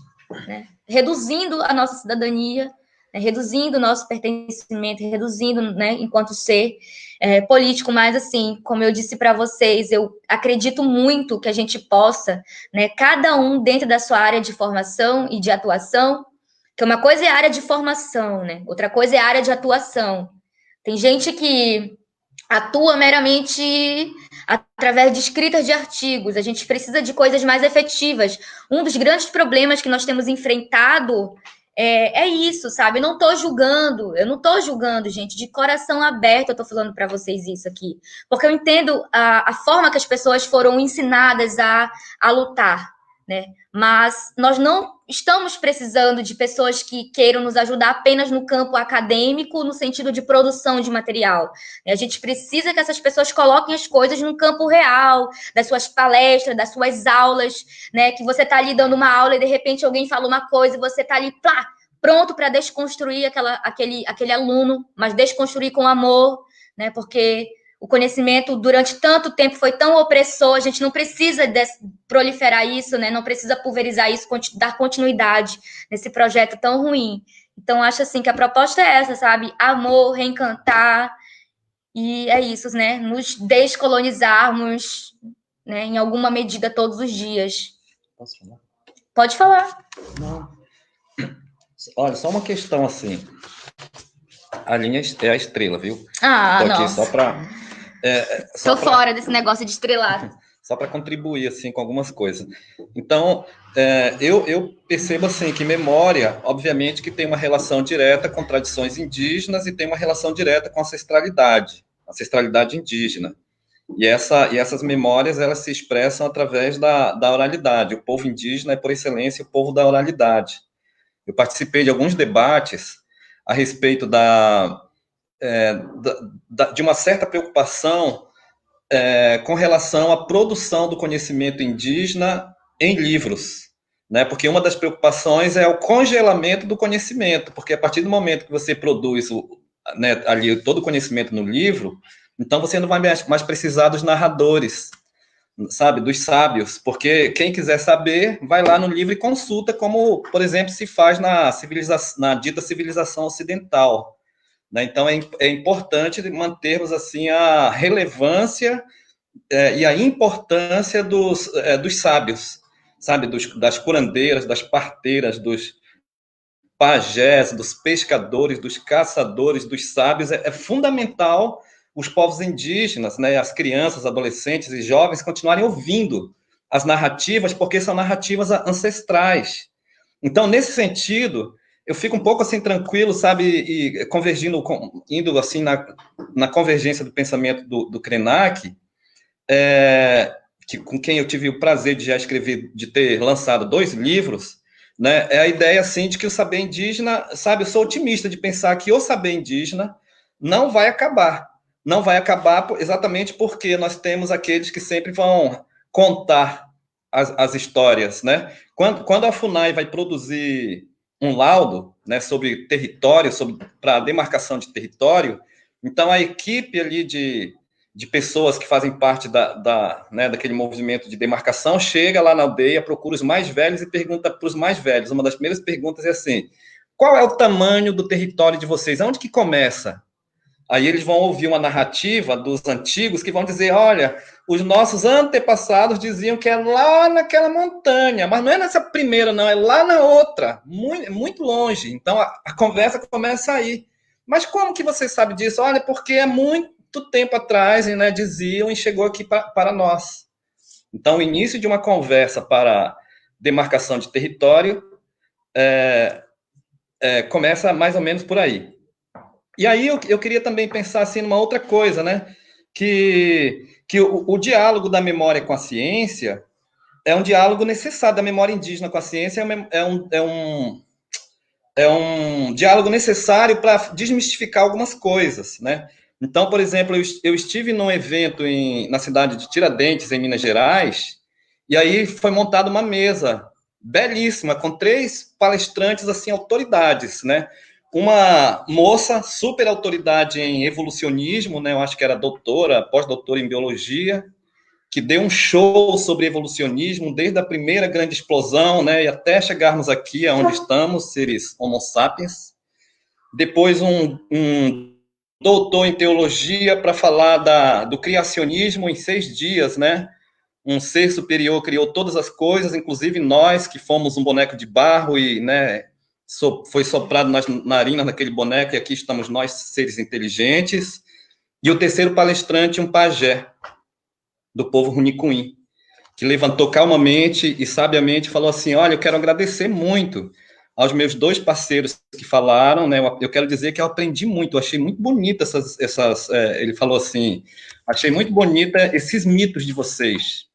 né? Reduzindo a nossa cidadania, né? Reduzindo o nosso pertencimento, reduzindo, né, enquanto ser político. Mas, assim, como eu disse para vocês, eu acredito muito que a gente possa, né, cada um dentro da sua área de formação e de atuação, que uma coisa é a área de formação, né? Outra coisa é a área de atuação. Tem gente que atua meramente através de escritas de artigos. A gente precisa de coisas mais efetivas. Um dos grandes problemas que nós temos enfrentado é isso, sabe? Eu não estou julgando, gente, de coração aberto eu estou falando para vocês isso aqui, porque eu entendo a forma que as pessoas foram ensinadas a lutar, né? Mas nós não estamos precisando de pessoas que queiram nos ajudar apenas no campo acadêmico, no sentido de produção de material. A gente precisa que essas pessoas coloquem as coisas no campo real, das suas palestras, das suas aulas, né? Que você está ali dando uma aula e, de repente, alguém fala uma coisa e você está ali, plá, pronto para desconstruir aquele aluno, mas desconstruir com amor, né? Porque o conhecimento, durante tanto tempo, foi tão opressor, a gente não precisa proliferar isso, né? Não precisa pulverizar isso, dar continuidade nesse projeto tão ruim. Então, acho assim que a proposta é essa, sabe? Amor, reencantar, e é isso, né? Nos descolonizarmos, né? Em alguma medida, todos os dias. Posso falar? Pode falar. Não. Olha, só uma questão assim. A linha é a estrela, viu? Tô aqui nossa. só para... Tô fora desse negócio de estrelado. Só para contribuir assim com algumas coisas. Então, eu percebo assim que memória, obviamente, que tem uma relação direta com tradições indígenas e tem uma relação direta com ancestralidade indígena. E essas memórias, elas se expressam através da oralidade. O povo indígena é, por excelência, o povo da oralidade. Eu participei de alguns debates a respeito de uma certa preocupação com relação à produção do conhecimento indígena em livros, né? Porque uma das preocupações é o congelamento do conhecimento, porque a partir do momento que você produz né, ali todo o conhecimento no livro, então você não vai mais precisar dos narradores, sabe, dos sábios, porque quem quiser saber vai lá no livro e consulta, como, por exemplo, se faz na dita civilização ocidental. Então, é importante mantermos assim a relevância e a importância dos sábios, sabe? Das curandeiras, das parteiras, dos pajés, dos pescadores, dos caçadores, dos sábios. É fundamental os povos indígenas, né, as crianças, adolescentes e jovens continuarem ouvindo as narrativas, porque são narrativas ancestrais. Então, nesse sentido, eu fico um pouco assim tranquilo, sabe, e indo assim na convergência do pensamento do Krenak, com quem eu tive o prazer de já escrever, de ter lançado 2 livros, né, é a ideia assim de que o saber indígena, sabe, eu sou otimista de pensar que o saber indígena não vai acabar exatamente porque nós temos aqueles que sempre vão contar as histórias, né? Quando a FUNAI vai produzir um laudo, né, sobre território, para a demarcação de território, então a equipe ali de pessoas que fazem parte né, daquele movimento de demarcação chega lá na aldeia, procura os mais velhos e pergunta para os mais velhos. Uma das primeiras perguntas é assim: qual é o tamanho do território de vocês? Aonde que começa? Aí eles vão ouvir uma narrativa dos antigos que vão dizer, olha, os nossos antepassados diziam que é lá naquela montanha, mas não é nessa primeira, não, é lá na outra, muito longe. Então, a conversa começa aí. Mas como que você sabe disso? Olha, porque é muito muito tempo atrás, né, diziam e chegou aqui para nós. Então, o início de uma conversa para demarcação de território começa mais ou menos por aí. E aí eu queria também pensar assim numa outra coisa, né? Que o diálogo da memória com a ciência é um diálogo necessário, da memória indígena com a ciência é um diálogo necessário para desmistificar algumas coisas, né? Então, por exemplo, eu estive num evento na cidade de Tiradentes, em Minas Gerais, e aí foi montada uma mesa belíssima, com 3 palestrantes, assim, autoridades, né? Uma moça, super autoridade em evolucionismo, né? Eu acho que era doutora, pós-doutora em biologia, que deu um show sobre evolucionismo, desde a primeira grande explosão, né, e até chegarmos aqui, onde estamos, seres homo sapiens. Depois um doutor em teologia para falar do criacionismo em 6 dias, né? Um ser superior criou todas as coisas, inclusive nós, que fomos um boneco de barro e, né, foi soprado nas narinas daquele boneco, e aqui estamos nós, seres inteligentes. E o terceiro palestrante, um pajé, do povo Runicuim, que levantou calmamente e sabiamente falou assim: olha, eu quero agradecer muito aos meus 2 parceiros que falaram, né? Eu quero dizer que eu aprendi muito, eu achei muito bonita ele falou assim, achei muito bonita esses mitos de vocês,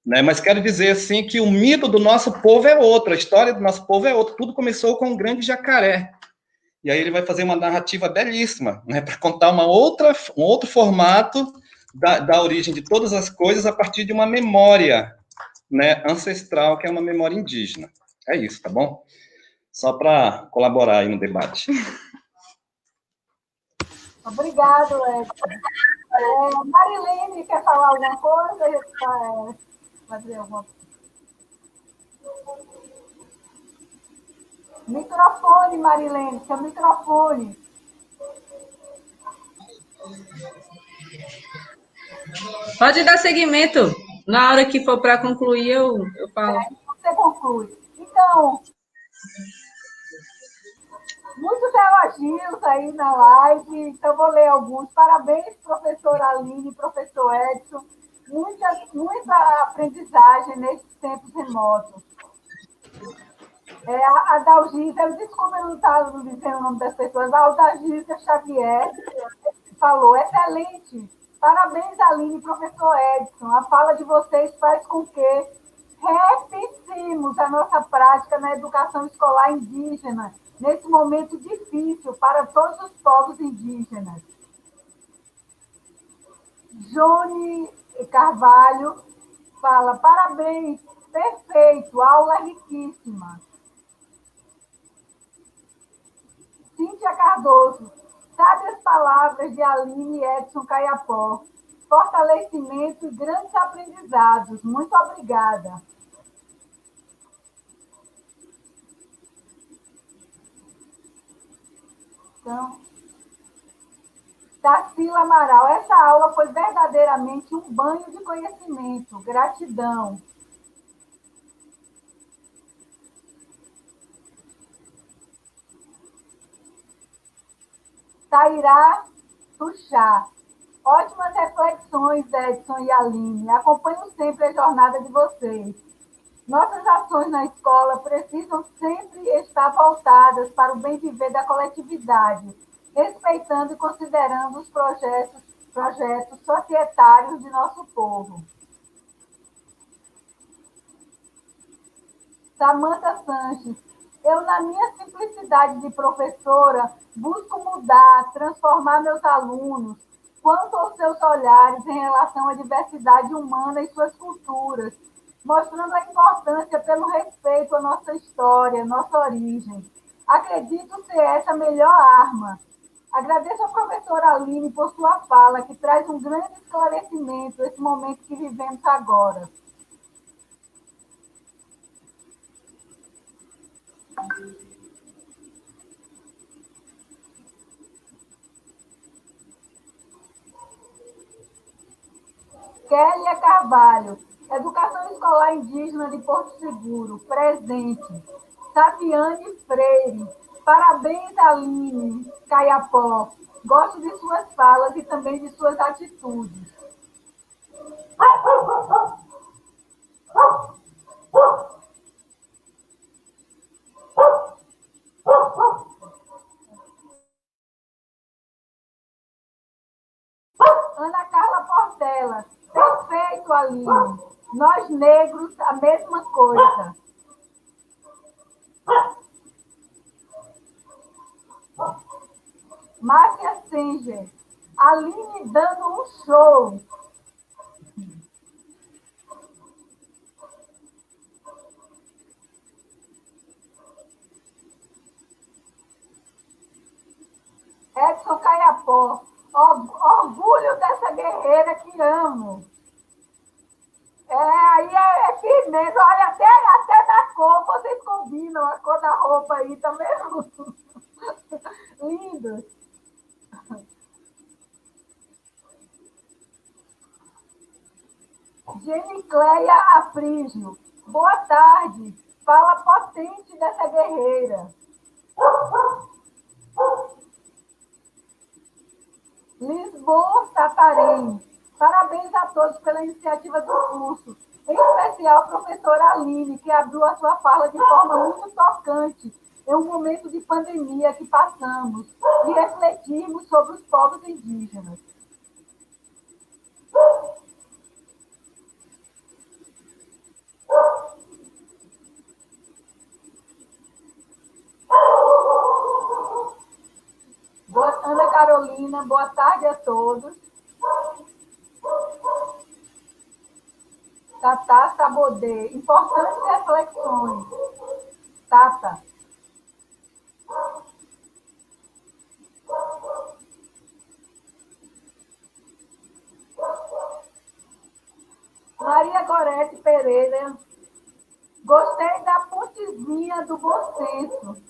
né? Mas quero dizer assim que o mito do nosso povo é outro, a história do nosso povo é outra. Tudo começou com um grande jacaré. E aí ele vai fazer uma narrativa belíssima, né? Para contar um outro formato da origem de todas as coisas a partir de uma memória, né, ancestral, que é uma memória indígena. É isso, tá bom? Só para colaborar aí no debate. Obrigado, Edson. Marilene, quer falar alguma coisa? Fazer alguma... Microfone, Marilene, seu microfone. Pode dar seguimento. Na hora que for para concluir, eu falo. Você conclui. Então, muitos elogios aí na live, então vou ler alguns. Parabéns, professora Aline, professor Edson. Muita aprendizagem nesses tempos remotos. A Dalgisa, desculpa, eu não estava dizendo o nome das pessoas, a Dalgisa Xavier falou: excelente, parabéns, Aline e professor Edson. A fala de vocês faz com que repensemos a nossa prática na educação escolar indígena, nesse momento difícil para todos os povos indígenas. Johnny Carvalho fala: parabéns, perfeito, aula riquíssima. Cíntia Cardoso, sabe as palavras de Aline e Edson Caiapó. Fortalecimento e grandes aprendizados. Muito obrigada. Então, Tarsila Amaral, essa aula foi verdadeiramente um banho de conhecimento. Gratidão. Tairá Tuxá. Ótimas reflexões, Edson e Aline. Acompanho sempre a jornada de vocês. Nossas ações na escola precisam sempre estar voltadas para o bem viver da coletividade, respeitando e considerando os projetos societários de nosso povo. Samantha Sanches. Eu, na minha simplicidade de professora, busco mudar, transformar meus alunos quanto aos seus olhares em relação à diversidade humana e suas culturas, mostrando a importância pelo respeito à nossa história, nossa origem. Acredito ser essa a melhor arma. Agradeço à professora Aline por sua fala, que traz um grande esclarecimento nesse momento que vivemos agora. Kélia Carvalho, Educação Escolar Indígena de Porto Seguro, presente. Saviane Freire, parabéns, Aline Caiapó. Gosto de suas falas e também de suas atitudes. Ana Carla Portela, perfeito, Aline. Nós negros, a mesma coisa. Márcia Singer, Aline dando um show. Edson Caiapó, orgulho dessa guerreira que amo. Aí é firmeza. Olha, até na cor vocês combinam, a cor da roupa aí também. Lindo. Genicleia Afrígio, boa tarde. Fala potente dessa guerreira. Lisboa Satarém, parabéns a todos pela iniciativa do curso, em especial a professora Aline, que abriu a sua fala de forma muito tocante em um momento de pandemia que passamos e refletirmos sobre os povos indígenas. Ana Carolina, boa tarde a todos. Tata Sabodê, importantes reflexões. Tata. Maria Gorete Pereira, gostei da pontezinha do bom senso.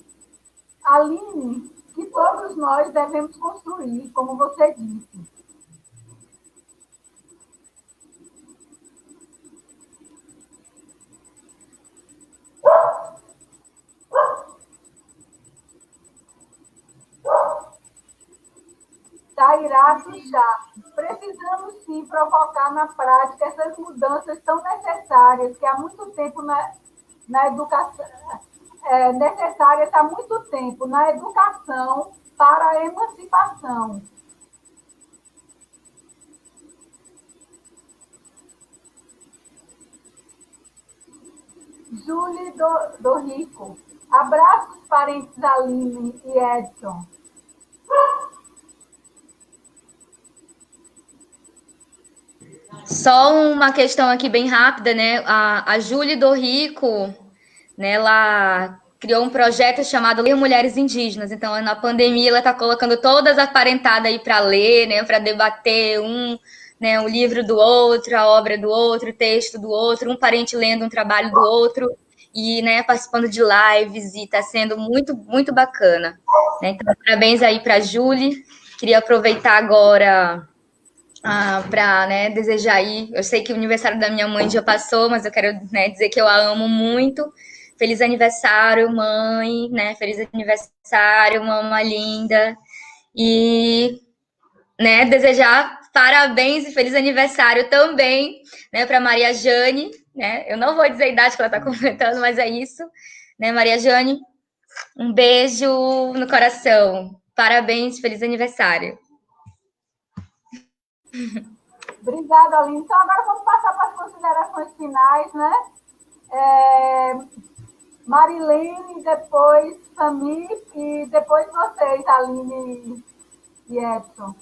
Aline, que todos nós devemos construir, como você disse. Tairá Chá, precisamos sim provocar na prática essas mudanças tão necessárias que há muito tempo na educação, necessárias há muito tempo na educação para a emancipação. Júlia do Rico, abraços parentes Aline e Edson. Só uma questão aqui bem rápida, né? A Júlia do Rico, né, ela criou um projeto chamado Ler Mulheres Indígenas. Então, na pandemia, ela está colocando todas as parentadas aí para ler, né, para debater né, o livro do outro, a obra do outro, o texto do outro, um parente lendo um trabalho do outro, e, né, participando de lives, e está sendo muito, muito bacana. Né? Então, parabéns aí para a Júlia. Queria aproveitar agora para, né, desejar aí, eu sei que o aniversário da minha mãe já passou, mas eu quero, né, dizer que eu a amo muito. Feliz aniversário, mãe, né? Feliz aniversário, mamãe linda. E, né, desejar parabéns e feliz aniversário também, né, para Maria Jane, né? Eu não vou dizer a idade que ela está completando, mas é isso, né, Maria Jane? Um beijo no coração. Parabéns, feliz aniversário. Obrigada, Aline. Então, agora vamos passar para as considerações finais, né? Marilene, depois Samir e depois vocês, Aline e Edson.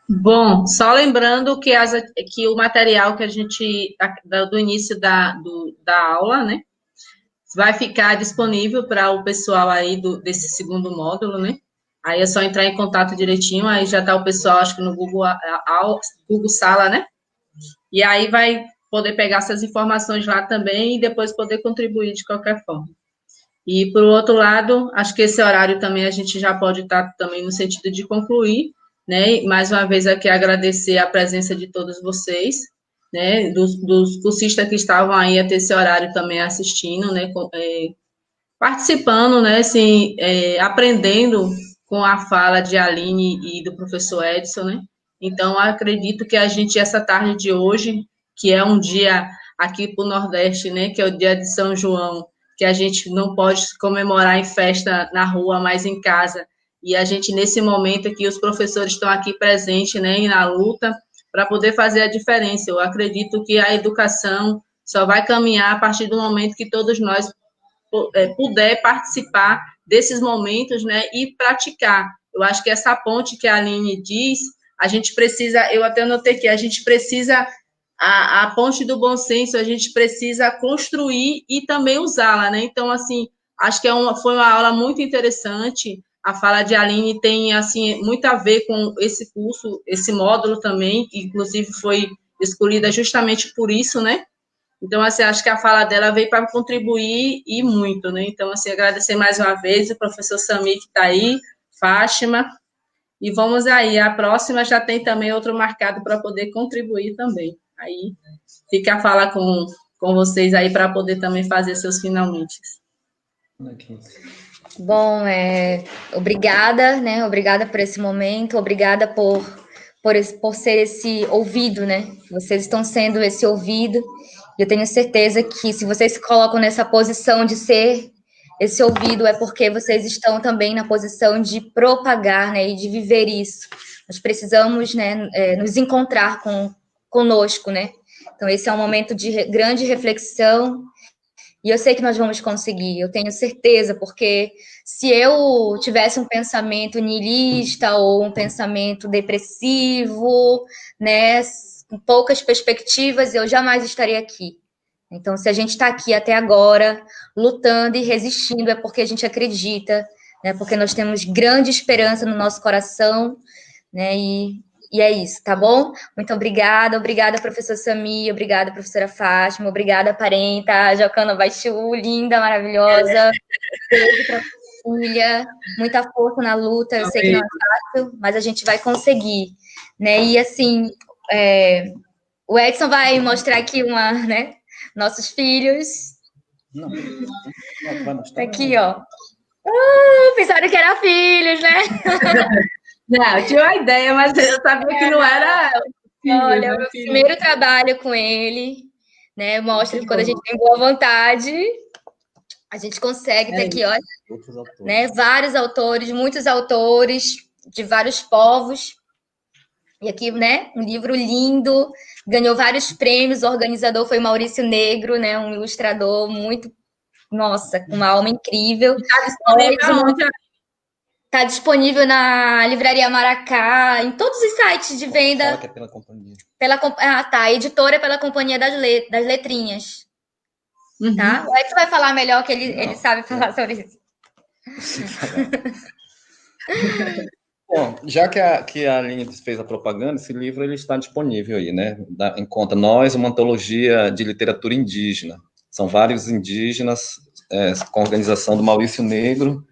Bom, só lembrando que, que o material que a gente, do início da aula, né, vai ficar disponível para o pessoal aí desse segundo módulo, né? Aí é só entrar em contato direitinho, aí já está o pessoal, acho que no Google Sala, né? E aí vai poder pegar essas informações lá também e depois poder contribuir de qualquer forma. E, por outro lado, acho que esse horário também a gente já pode estar também no sentido de concluir, né? Mais uma vez aqui agradecer a presença de todos vocês, né, dos cursistas que estavam aí até esse horário também assistindo, né, participando, né, assim, aprendendo com a fala de Aline e do professor Edson, né. Então, acredito que essa tarde de hoje, que é um dia aqui para o Nordeste, né, que é o dia de São João, que a gente não pode comemorar em festa na rua, mas em casa, e a gente, nesse momento aqui, os professores estão aqui presentes, né, na luta, para poder fazer a diferença. Eu acredito que a educação só vai caminhar a partir do momento que todos nós puder participar desses momentos, né, e praticar. Eu acho que essa ponte que a Aline diz, a gente precisa, eu até notei que a gente precisa, a ponte do bom senso, a gente precisa construir e também usá-la, né? Então, assim, acho que foi uma aula muito interessante. A fala de Aline tem, assim, muito a ver com esse curso, esse módulo também, que inclusive foi escolhida justamente por isso, né? Então, assim, acho que a fala dela veio para contribuir e muito, né? Então, assim, agradecer mais uma vez o professor Sami que está aí, Fátima, e vamos aí, a próxima já tem também outro marcado para poder contribuir também. Aí fica a fala com vocês aí para poder também fazer seus finalmente. Bom, obrigada, né? Obrigada por esse momento, obrigada por ser esse ouvido, né? Vocês estão sendo esse ouvido. Eu tenho certeza que se vocês se colocam nessa posição de ser esse ouvido, é porque vocês estão também na posição de propagar, né? E de viver isso. Nós precisamos, né? Nos encontrar conosco, né? Então, esse é um momento de grande reflexão. E eu sei que nós vamos conseguir, eu tenho certeza, porque se eu tivesse um pensamento niilista ou um pensamento depressivo, né, com poucas perspectivas, eu jamais estaria aqui. Então, se a gente está aqui até agora, lutando e resistindo, é porque a gente acredita, né, porque nós temos grande esperança no nosso coração, né, e é isso, tá bom? Muito obrigada, professor Sami, obrigada, professora Fátima, obrigada, parenta, Jocana Baixu, linda, maravilhosa, beijo pra filha, muita força na luta, eu sei que não é fácil, mas a gente vai conseguir, né, e assim, o Edson vai mostrar aqui né, nossos filhos, Não vai mostrar. Aqui, ó, pensaram que era filhos, né? Não, eu tinha uma ideia, mas eu sabia que não era. Olha, o meu primeiro trabalho com ele, né? Mostra que quando a gente tem boa vontade, a gente consegue ter aqui, olha, né? Vários autores, muitos autores de vários povos. E aqui, né? Um livro lindo, ganhou vários prêmios. O organizador foi Maurício Negro, né? Um ilustrador muito, nossa, com uma alma incrível. Está disponível na Livraria Maracá, em todos os sites de venda. Fala que é pela companhia. A editora é pela Companhia das Letrinhas. Uhum. Tá? O Edson vai falar melhor, que ele sabe falar sobre isso. Bom, já que a Aline fez a propaganda, esse livro ele está disponível aí, né? Encontra Nós, uma antologia de literatura indígena. São vários indígenas, com a organização do Maurício Negro.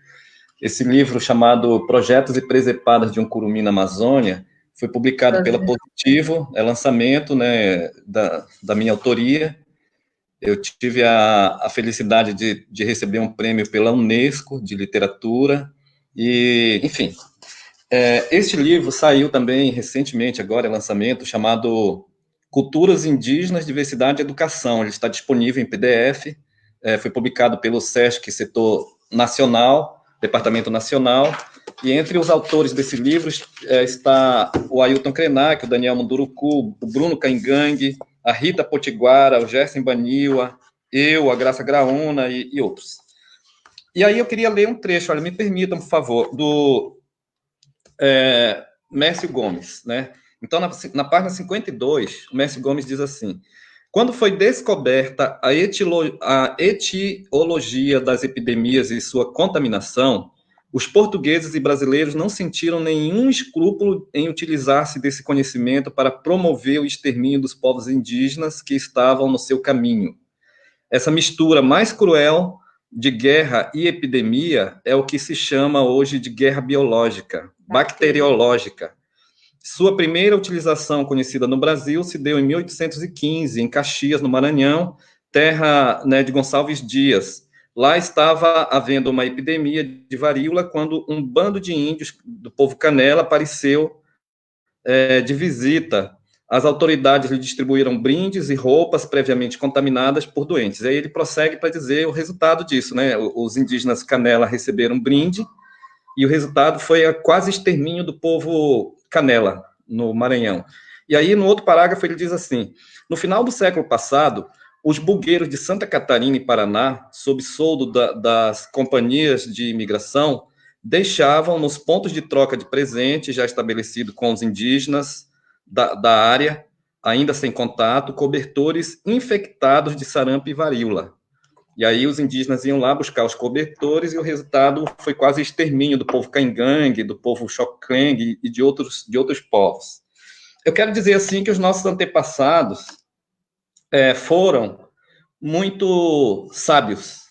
Esse livro, chamado Projetos e Presepadas de um Curumim na Amazônia, foi publicado pela Positivo, é lançamento, né, da minha autoria. Eu tive a felicidade de receber um prêmio pela Unesco de literatura, e, enfim, este livro saiu também recentemente, agora é lançamento, chamado Culturas Indígenas, Diversidade e Educação. Ele está disponível em PDF, foi publicado pelo SESC Setor Nacional, Departamento Nacional, e entre os autores desse livro está o Ailton Krenak, o Daniel Munduruku, o Bruno Caingangue, a Rita Potiguara, o Gerson Baniwa, a Graça Graúna e outros. E aí eu queria ler um trecho, olha, me permitam, por favor, do Mércio Gomes, né? Então, na página 52, o Mércio Gomes diz assim: quando foi descoberta a etiologia das epidemias e sua contaminação, os portugueses e brasileiros não sentiram nenhum escrúpulo em utilizar-se desse conhecimento para promover o extermínio dos povos indígenas que estavam no seu caminho. Essa mistura mais cruel de guerra e epidemia é o que se chama hoje de guerra biológica, bacteriológica. Sua primeira utilização conhecida no Brasil se deu em 1815, em Caxias, no Maranhão, terra, né, de Gonçalves Dias. Lá estava havendo uma epidemia de varíola quando um bando de índios do povo Canela apareceu de visita. As autoridades lhe distribuíram brindes e roupas previamente contaminadas por doentes. Aí ele prossegue para dizer o resultado disso, né? Os indígenas Canela receberam brinde e o resultado foi a quase extermínio do povo Canela, no Maranhão. E aí, no outro parágrafo, ele diz assim: no final do século passado, os bugueiros de Santa Catarina e Paraná, sob soldo das companhias de imigração, deixavam nos pontos de troca de presentes já estabelecido com os indígenas da área, ainda sem contato, cobertores infectados de sarampo e varíola. E aí os indígenas iam lá buscar os cobertores e o resultado foi quase extermínio do povo Caingangue, do povo Xoclengue e de outros povos. Eu quero dizer assim que os nossos antepassados foram muito sábios.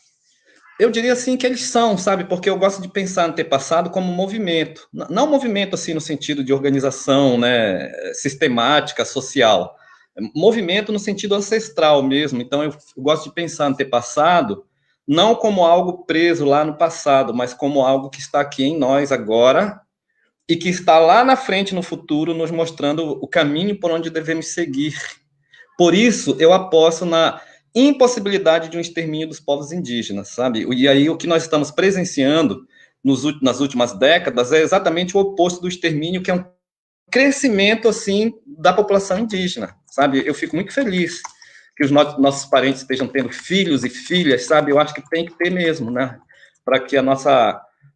Eu diria assim que eles são, sabe? Porque eu gosto de pensar antepassado como movimento. Não movimento assim no sentido de organização, né, sistemática, social. Movimento no sentido ancestral mesmo. Então, eu gosto de pensar antepassado não como algo preso lá no passado, mas como algo que está aqui em nós agora e que está lá na frente, no futuro, nos mostrando o caminho por onde devemos seguir. Por isso, eu aposto na impossibilidade de um extermínio dos povos indígenas, sabe? E aí, o que nós estamos presenciando nas últimas décadas é exatamente o oposto do extermínio, que é um crescimento, assim, da população indígena, sabe? Eu fico muito feliz que os nossos parentes estejam tendo filhos e filhas, sabe? Eu acho que tem que ter mesmo, né? Para que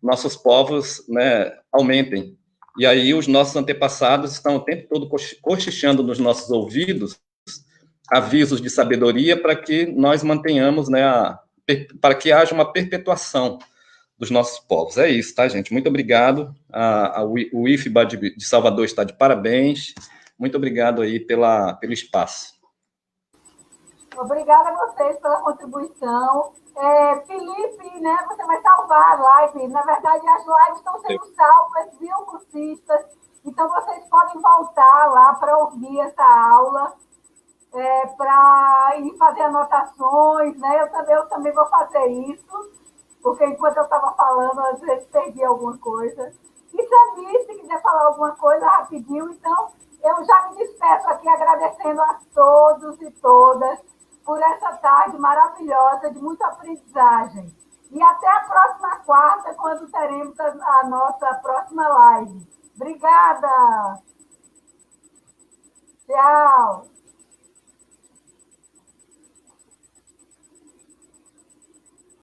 nossos povos, né, aumentem. E aí os nossos antepassados estão o tempo todo cochichando nos nossos ouvidos avisos de sabedoria para que nós mantenhamos, né, para que haja uma perpetuação dos nossos povos. É isso, tá, gente? Muito obrigado. O IFBA de Salvador está de parabéns. Muito obrigado aí pelo espaço. Obrigada a vocês pela contribuição. Felipe, né, você vai salvar a live. Na verdade, as lives estão sendo salvas, viu, cursistas? Então, vocês podem voltar lá para ouvir essa aula, para ir fazer anotações, né? Eu também vou fazer isso, porque enquanto eu estava falando, às vezes perdi alguma coisa. E Samir, se quiser falar alguma coisa rapidinho, então eu já me despeço aqui agradecendo a todos e todas por essa tarde maravilhosa de muita aprendizagem. E até a próxima quarta, quando teremos a nossa próxima live. Obrigada! Tchau!